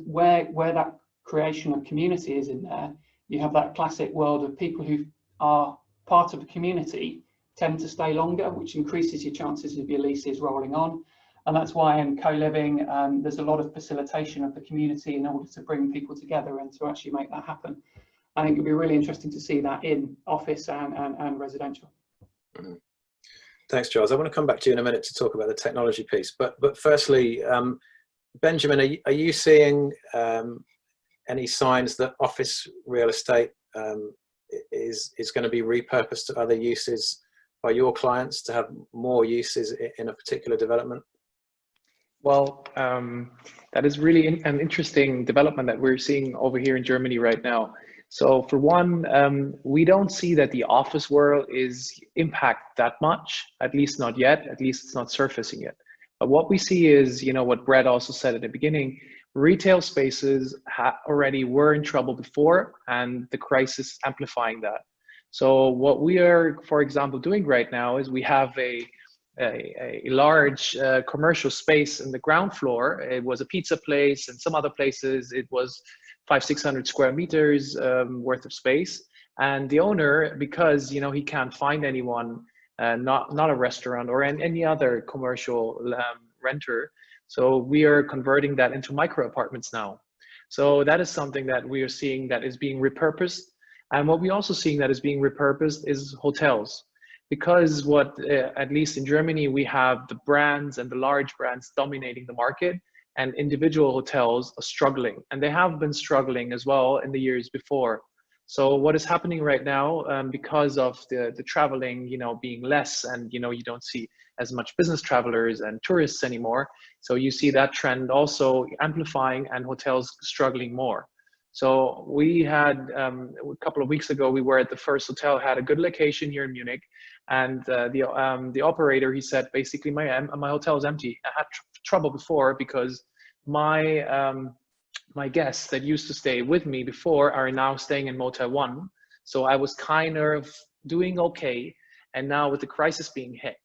where that creation of community is in there, you have that classic world of people who are part of a community tend to stay longer, which increases your chances of your leases rolling on. And that's why in co-living, there's a lot of facilitation of the community in order to bring people together and to actually make that happen. I think it'd be really interesting to see that in office and residential. Mm-hmm. Thanks, Giles. I want to come back to you in a minute to talk about the technology piece. But firstly, Benjamin, are you seeing any signs that office real estate is going to be repurposed to other uses by your clients to have more uses in a particular development? Well, that is really an interesting development that we're seeing over here in Germany right now. So for one, we don't see that the office world is impacted that much, at least not yet, at least it's not surfacing yet. But what we see is, what Brett also said at the beginning, retail spaces already were in trouble before, and the crisis amplifying that. So what we are, for example, doing right now is we have a large commercial space in the ground floor. It was a pizza place, and some other places it was 500-600 square meters worth of space. And the owner, because he can't find anyone not a restaurant or any other commercial renter. So we are converting that into micro apartments now. So that is something that we are seeing that is being repurposed. And what we're also seeing that is being repurposed is hotels. Because at least in Germany, we have the brands and the large brands dominating the market, and individual hotels are struggling. And they have been struggling as well in the years before. So what is happening right now, because of the traveling, being less, and, you don't see as much business travelers and tourists anymore. So you see that trend also amplifying and hotels struggling more. So we had, a couple of weeks ago, we were at the first hotel, had a good location here in Munich. And the operator, he said, basically, my hotel is empty. I had trouble before because my guests that used to stay with me before are now staying in Motel 1. So I was kind of doing okay. And now with the crisis being hit,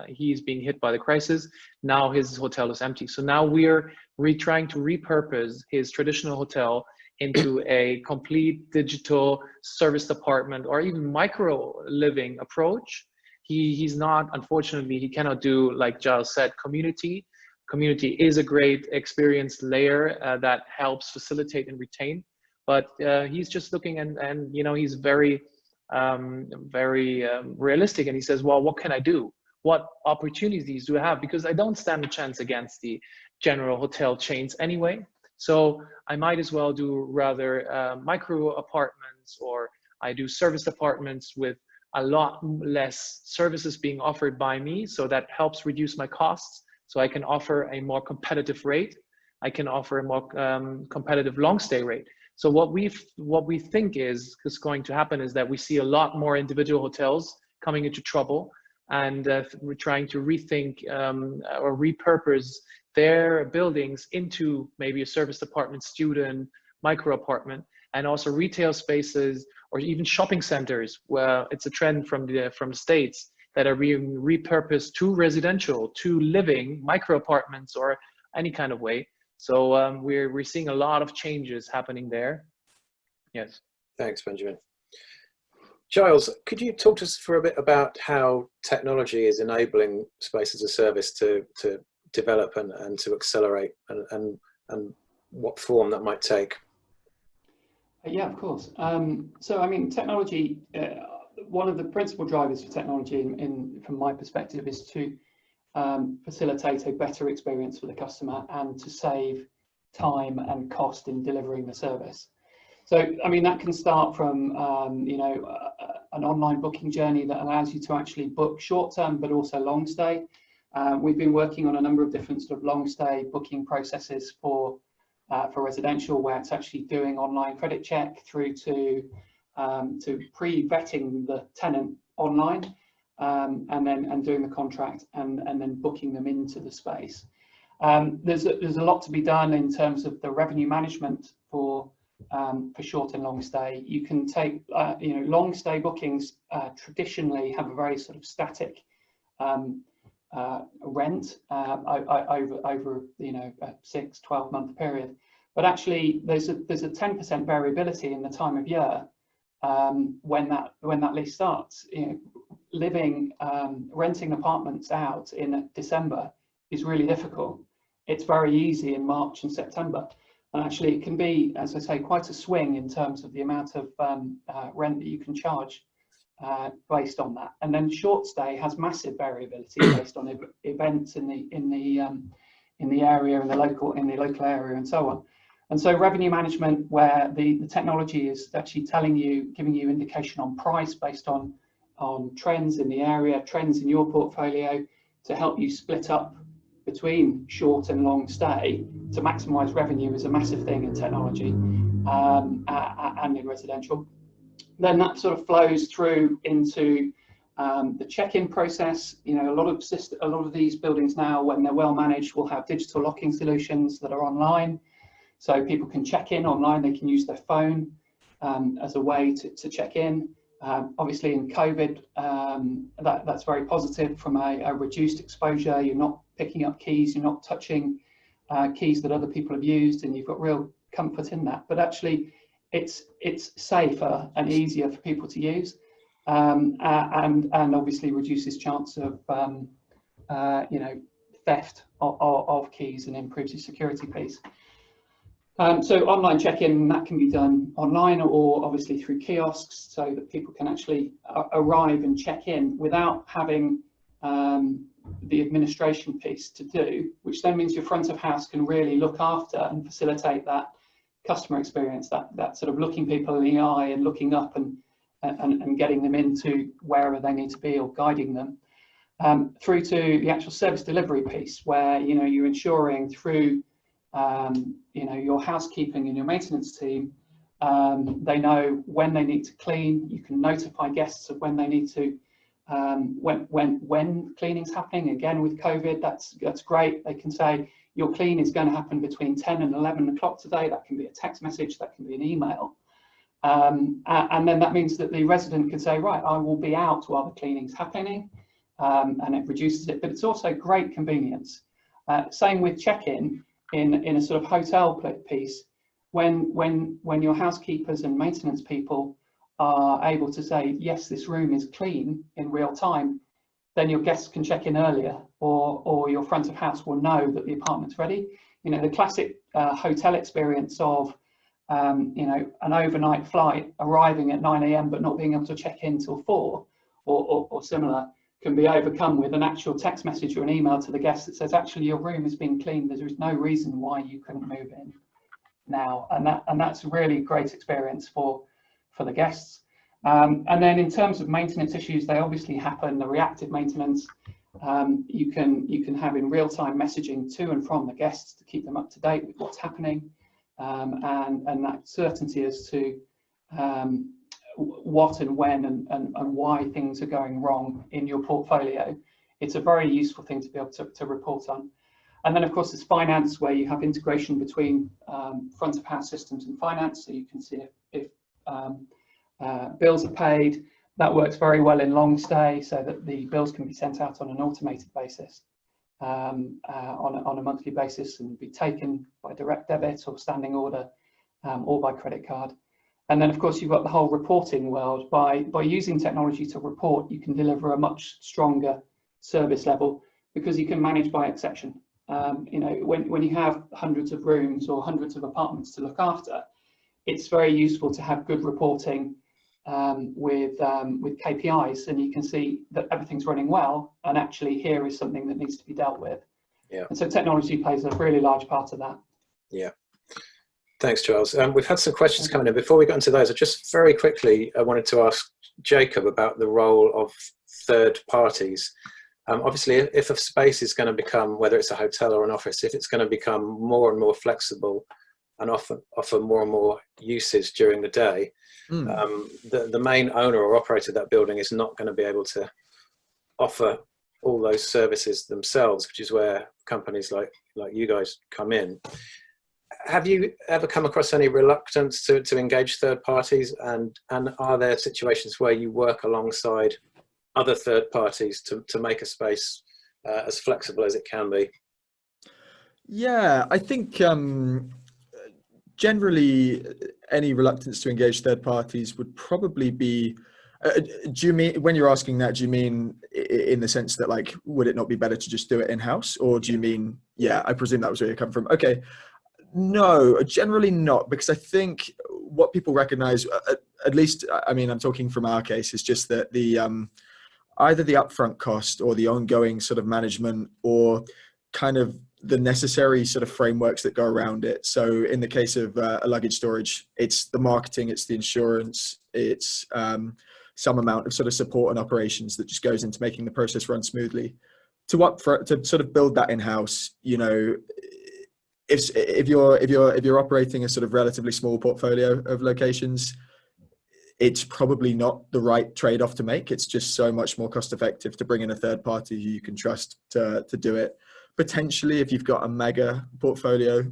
he's being hit by the crisis, now his hotel is empty. So now we're trying to repurpose his traditional hotel into a complete digital service apartment or even micro living approach. He's not, unfortunately, he cannot do, like Giles said, community. Community is a great experience layer that helps facilitate and retain, but he's just looking and he's very realistic, and he says, well, what can I do? What opportunities do I have? Because I don't stand a chance against the general hotel chains anyway. So I might as well do rather micro apartments, or I do service apartments with a lot less services being offered by me. So that helps reduce my costs. So I can offer a more competitive rate. I can offer a more competitive long stay rate. So what we think is going to happen is that we see a lot more individual hotels coming into trouble, and we're trying to rethink or repurpose their buildings into maybe a service apartment, student, micro apartment, and also retail spaces or even shopping centers, where it's a trend from the States that are being repurposed to residential, to living, micro apartments, or any kind of way. So we're seeing a lot of changes happening there. Yes. Thanks, Benjamin. Giles, could you talk to us for a bit about how technology is enabling space as a service to develop and to accelerate, and what form that might take? Yeah, of course. So, I mean, technology, one of the principal drivers for technology from my perspective is to facilitate a better experience for the customer and to save time and cost in delivering the service. So, I mean, that can start from, an online booking journey that allows you to actually book short-term, but also long stay. We've been working on a number of different sort of long stay booking processes for residential, where it's actually doing online credit check through to pre-vetting the tenant online, and doing the contract and then booking them into the space. There's a lot to be done in terms of the revenue management for short and long stay. You can take long stay bookings traditionally have a very sort of static rent over a 6-12 month period, but actually there's a 10% variability in the time of year when that lease starts. Renting apartments out in December is really difficult. It's very easy in March and September, and actually it can be, as I say, quite a swing in terms of the amount of rent that you can charge based on that. And then short stay has massive variability based on events in the area, in the local area, and so on. And so revenue management, where the technology is actually giving you indication on price based on trends in the area, trends in your portfolio, to help you split up between short and long stay to maximize revenue, is a massive thing in technology and in residential. Then that sort of flows through into the check-in process. A lot of these buildings now, when they're well managed, will have digital locking solutions that are online, so people can check in online. They can use their phone as a way to check in. Obviously, in COVID, that's very positive from a reduced exposure. You're not picking up keys, you're not touching keys that other people have used, and you've got real comfort in that. But actually, it's safer and easier for people to use. and obviously reduces chance of theft of keys and improves your security piece. So online check-in, that can be done online or obviously through kiosks, so that people can actually arrive and check in without having the administration piece to do, which then means your front of house can really look after and facilitate that customer experience, that sort of looking people in the eye and looking up and getting them into wherever they need to be or guiding them. Through to the actual service delivery piece, where you're ensuring through your housekeeping and your maintenance team, they know when they need to clean. You can notify guests of when they need to, when cleaning's happening. Again, with COVID, that's great. They can say your clean is going to happen between 10 and 11 o'clock today. That can be a text message, that can be an email. And then that means that the resident can say, right, I will be out while the cleaning's happening, and it reduces it. But it's also great convenience. Same with check-in in a sort of hotel piece. When your housekeepers and maintenance people are able to say, yes, this room is clean in real time, then your guests can check in earlier, or your front of house will know that the apartment's ready. The classic hotel experience of an overnight flight arriving at 9 a.m. but not being able to check in till 4 or similar can be overcome with an actual text message or an email to the guest that says, actually, your room is being cleaned. There is no reason why you couldn't move in now. And that's a really great experience for the guests. And then in terms of maintenance issues, they obviously happen. The reactive maintenance, you can have in real-time messaging to and from the guests to keep them up to date with what's happening, and that certainty as to what and when and why things are going wrong in your portfolio. It's a very useful thing to be able to report on. And then, of course, there's finance, where you have integration between front of house systems and finance, so you can see if bills are paid. That works very well in long stay, so that the bills can be sent out on an automated basis, on a monthly basis, and be taken by direct debit or standing order, or by credit card. And then, of course, you've got the whole reporting world. By using technology to report, you can deliver a much stronger service level, because you can manage by exception. When you have hundreds of rooms or hundreds of apartments to look after, it's very useful to have good reporting with KPIs, and you can see that everything's running well, and actually here is something that needs to be dealt with. Yeah. And so technology plays a really large part of that. Yeah. Thanks, Giles. We've had some questions coming in. Before we got into those, I just very quickly wanted to ask Jacob about the role of third parties. Obviously, if a space is going to become, whether it's a hotel or an office, if it's going to become more and more flexible and offer more and more uses during the day, the main owner or operator of that building is not going to be able to offer all those services themselves, which is where companies like you guys come in. Have you ever come across any reluctance to engage third parties, and are there situations where you work alongside other third parties to make a space as flexible as it can be? Yeah, I think generally any reluctance to engage third parties would probably be, do you mean, when you're asking that, do you mean in the sense that, like, would it not be better to just do it in-house? Or do you mean, yeah, I presume that was where you come from. Okay. No, generally not, because I think what people recognize, at least, I mean, I'm talking from our case, is just that the either the upfront cost or the ongoing sort of management, or kind of the necessary sort of frameworks that go around it. So in the case of a luggage storage, it's the marketing, it's the insurance, it's some amount of sort of support and operations that just goes into making the process run smoothly. To sort of build that in-house, you know, if you're operating a sort of relatively small portfolio of locations, it's probably not the right trade-off to make. It's just so much more cost effective to bring in a third party who you can trust to do it. Potentially, if you've got a mega portfolio,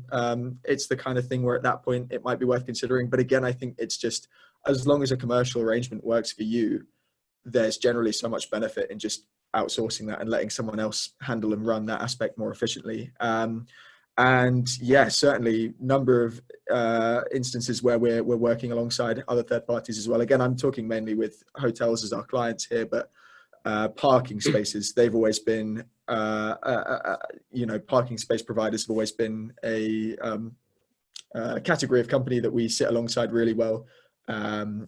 it's the kind of thing where at that point it might be worth considering. But again, I think it's just, as long as a commercial arrangement works for you, there's generally so much benefit in just outsourcing that and letting someone else handle and run that aspect more efficiently. And yeah, certainly number of instances where we're working alongside other third parties as well. Again, I'm talking mainly with hotels as our clients here, but parking spaces, they've always been, parking space providers have always been a category of company that we sit alongside really well.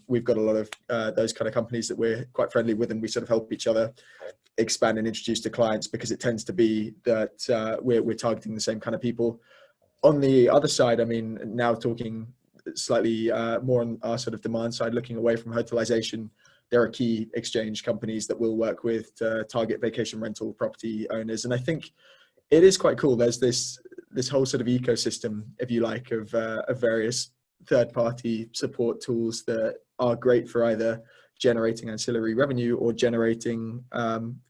We've got a lot of those kind of companies that we're quite friendly with, and we sort of help each other expand and introduce to clients, because it tends to be that we're targeting the same kind of people. On the other side, I mean, now talking slightly more on our sort of demand side, looking away from hotelisation, there are key exchange companies that we'll work with to target vacation rental property owners. And I think it is quite cool. There's this whole sort of ecosystem, if you like, of various third-party support tools that are great for either generating ancillary revenue or generating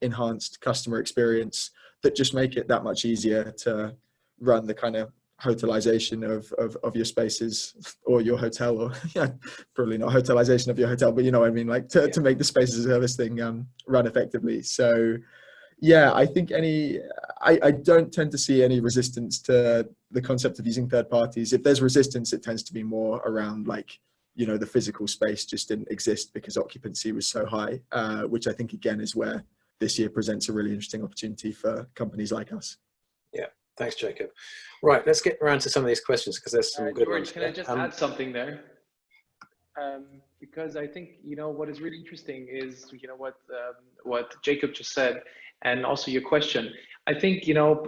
enhanced customer experience that just make it that much easier to run the kind of hotelisation of your spaces or your hotel, or yeah, probably not hotelisation of your hotel, but you know what I mean, like to make the space as a service thing run effectively. So yeah, I think I don't tend to see any resistance to the concept of using third parties. If there's resistance, it tends to be more around like, you know, the physical space just didn't exist because occupancy was so high, which I think again is where this year presents a really interesting opportunity for companies like us. Yeah, thanks, Jacob. Right, let's get around to some of these questions because there's some good ones. George, can I just add something there? Because I think, you know, what is really interesting is, you know, what Jacob just said, and also your question. I think, you know,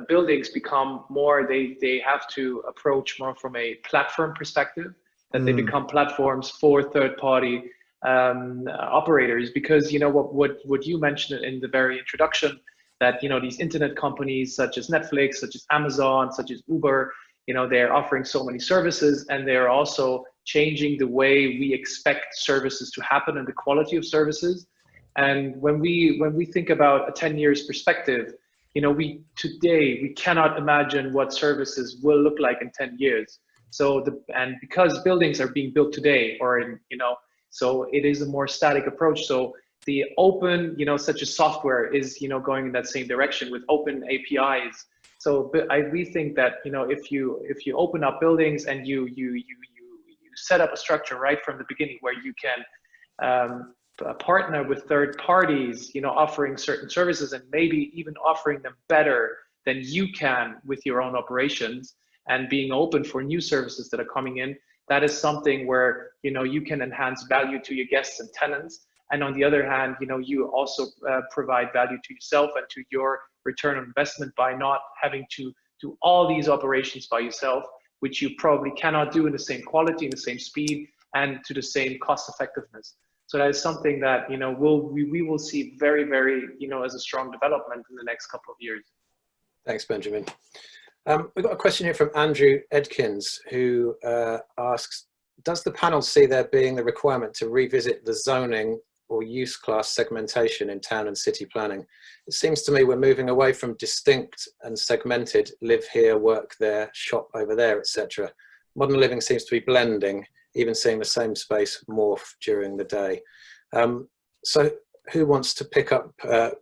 buildings become more, they have to approach more from a platform perspective, that they become platforms for third-party operators, because, you know, what you mentioned in the very introduction, that, you know, these internet companies such as Netflix, such as Amazon, such as Uber, you know, they're offering so many services, and they're also changing the way we expect services to happen and the quality of services. And when we think about a 10 years perspective, you know, today we cannot imagine what services will look like in 10 years. So and because buildings are being built today, or you know, so it is a more static approach. So the open, you know, such as software is, you know, going in that same direction with open APIs. So we think that, you know, if you open up buildings and you set up a structure right from the beginning where you can partner with third parties, you know, offering certain services and maybe even offering them better than you can with your own operations, and being open for new services that are coming in, that is something where, you know, you can enhance value to your guests and tenants. And on the other hand, you know, you also provide value to yourself and to your return on investment by not having to do all these operations by yourself, which you probably cannot do in the same quality, in the same speed, and to the same cost effectiveness. So that is something that, you know, we will see very, very, you know, as a strong development in the next couple of years. Thanks, Benjamin. We've got a question here from Andrew Edkins, who asks, does the panel see there being the requirement to revisit the zoning or use class segmentation in town and city planning? It seems to me we're moving away from distinct and segmented, live here, work there, shop over there, etc. Modern living seems to be blending, even seeing the same space morph during the day. So who wants to pick up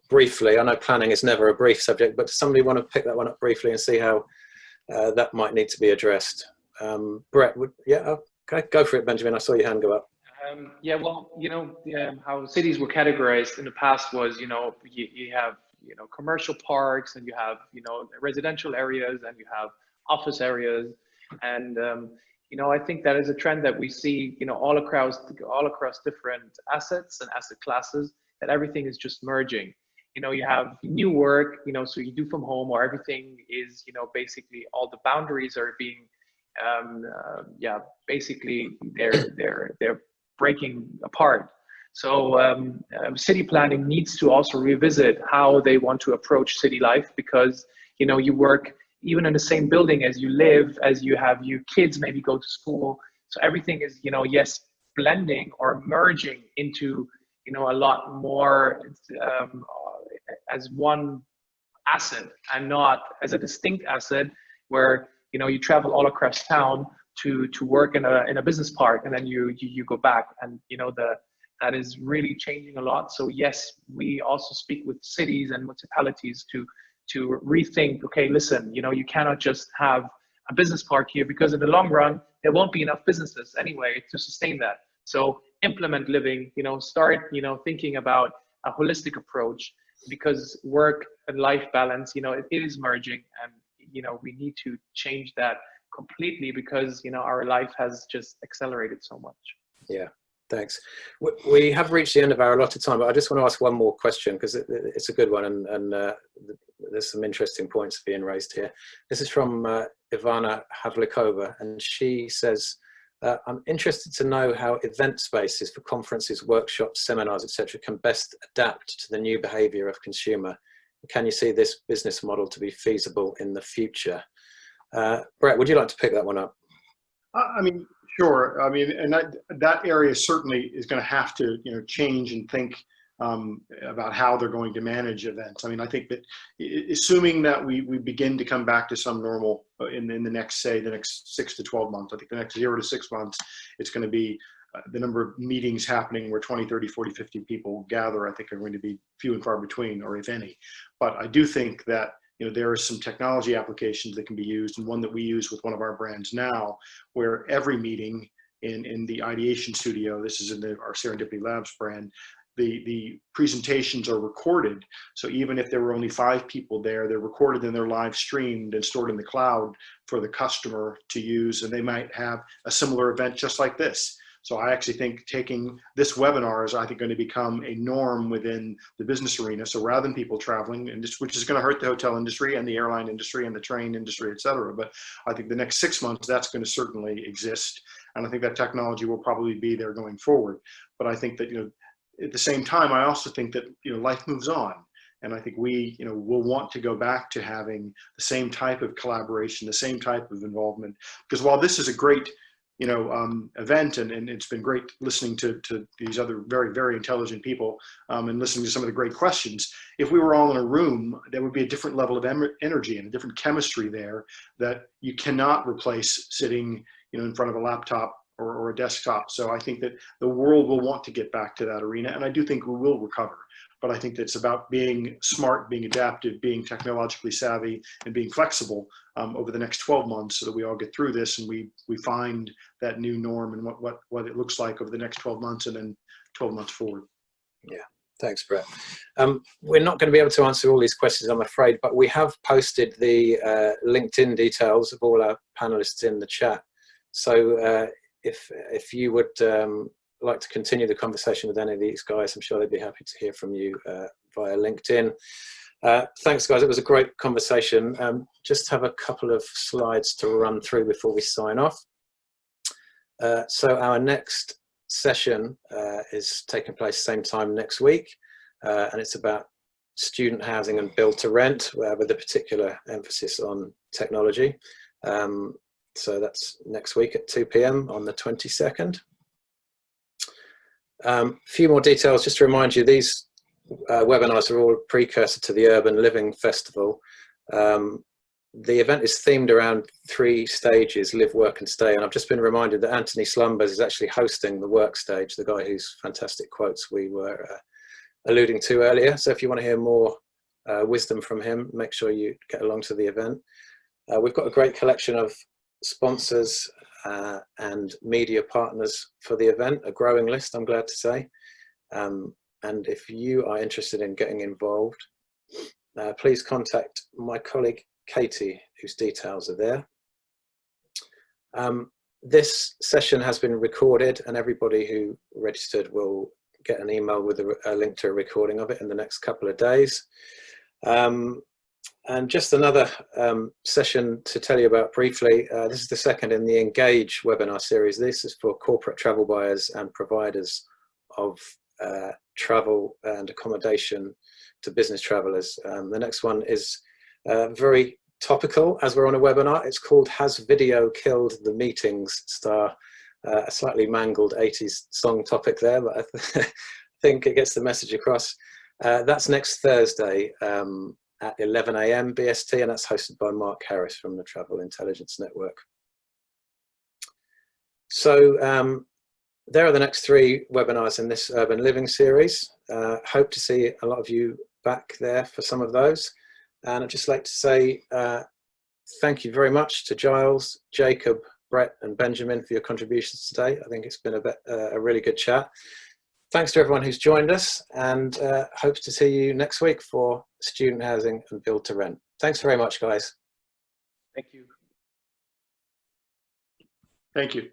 briefly? I know planning is never a brief subject, but does somebody want to pick that one up briefly and see how that might need to be addressed? Brett, okay, go for it, Benjamin. I saw your hand go up. Yeah, well, you know, how cities were categorized in the past was, you know, you have, you know, commercial parks, and you have, you know, residential areas, and you have office areas. And, you know, I think that is a trend that we see, you know, all across different assets and asset classes, that everything is just merging. You know, you have new work, you know, so you do from home, or everything is, you know, basically all the boundaries are being, basically they're breaking apart. So city planning needs to also revisit how they want to approach city life, because, you know, you work even in the same building as you live, as you have your kids maybe go to school. So everything is, you know, yes, blending or merging into, you know, a lot more as one asset, and not as a distinct asset where, you know, you travel all across town to work in a business park, and then you go back, and, you know, that is really changing a lot. So yes, we also speak with cities and municipalities to to rethink, okay, listen, you know, you cannot just have a business park here, because in the long run, there won't be enough businesses anyway to sustain that. So implement living, you know, start, you know, thinking about a holistic approach, because work and life balance, you know, it is merging, and, you know, we need to change that completely, because, you know, our life has just accelerated so much. Yeah, thanks. We have reached the end of our allotted time, but I just want to ask one more question, because it's a good one, and there's some interesting points being raised here. This is from Ivana Havlikova, and she says, I'm interested to know how event spaces for conferences, workshops, seminars, etc. can best adapt to the new behavior of consumer. Can you see this business model to be feasible in the future? Brett, would you like to pick that one up? I mean, sure. I mean, and that area certainly is going to have to, you know, change and think about how they're going to manage events. I mean, I think that assuming that we begin to come back to some normal in the next, say, the next 6 to 12 months, I think the next 0 to 6 months, it's going to be the number of meetings happening where 20, 30, 40, 50 people gather, I think, are going to be few and far between, or if any. But I do think that, you know, there are some technology applications that can be used, and one that we use with one of our brands now, where every meeting in the ideation studio, this is in our Serendipity Labs brand, the presentations are recorded. So even if there were only 5 people there, they're recorded and they're live streamed and stored in the cloud for the customer to use, and they might have a similar event just like this. So I actually think taking this webinar is, I think, going to become a norm within the business arena. So rather than people traveling, and which is going to hurt the hotel industry and the airline industry and the train industry, et cetera. But I think the next 6 months, that's going to certainly exist. And I think that technology will probably be there going forward. But I think that, you know, at the same time, I also think that, you know, life moves on. And I think we, you know, will want to go back to having the same type of collaboration, the same type of involvement. Because while this is a great, you know, event, and it's been great listening to these other very, very intelligent people and listening to some of the great questions. If we were all in a room, there would be a different level of energy and a different chemistry there that you cannot replace sitting, you know, in front of a laptop or a desktop. So I think that the world will want to get back to that arena, and I do think we will recover. But I think that it's about being smart, being adaptive, being technologically savvy, and being flexible over the next 12 months, so that we all get through this and we find that new norm and what it looks like over the next 12 months and then 12 months forward. Yeah, thanks, Brett. We're not going to be able to answer all these questions, I'm afraid, but we have posted the LinkedIn details of all our panelists in the chat. So if you would like to continue the conversation with any of these guys, I'm sure they'd be happy to hear from you via LinkedIn. Thanks, guys. It was a great conversation. Just have a couple of slides to run through before we sign off. So our next session is taking place same time next week, and it's about student housing and build to rent, with a particular emphasis on technology. So that's next week at 2 p.m. on the 22nd. A few more details just to remind you, these webinars are all a precursor to the Urban Living Festival. The event is themed around 3 stages: live, work and stay. And I've just been reminded that Anthony Slumbers is actually hosting the work stage, the guy whose fantastic quotes we were alluding to earlier. So if you want to hear more wisdom from him, make sure you get along to the event. We've got a great collection of sponsors and media partners for the event, a growing list, I'm glad to say. And if you are interested in getting involved, please contact my colleague Katie, whose details are there. This session has been recorded, and everybody who registered will get an email with a link to a recording of it in the next couple of days. And just another session to tell you about briefly. This is the second in the Engage webinar series. This is for corporate travel buyers and providers of travel and accommodation to business travelers. The next one is very topical as we're on a webinar. It's called Has Video Killed the Meetings? A slightly mangled 80s song topic there, but I think it gets the message across. That's next Thursday at 11 a.m. BST, and that's hosted by Mark Harris from the Travel Intelligence Network. So there are the next 3 webinars in this Urban Living series. Hope to see a lot of you back there for some of those. And I'd just like to say thank you very much to Giles, Jacob, Brett and Benjamin for your contributions today. I think it's been a really good chat. Thanks to everyone who's joined us, and hope to see you next week for student housing and build to rent. Thanks very much, guys. Thank you. Thank you.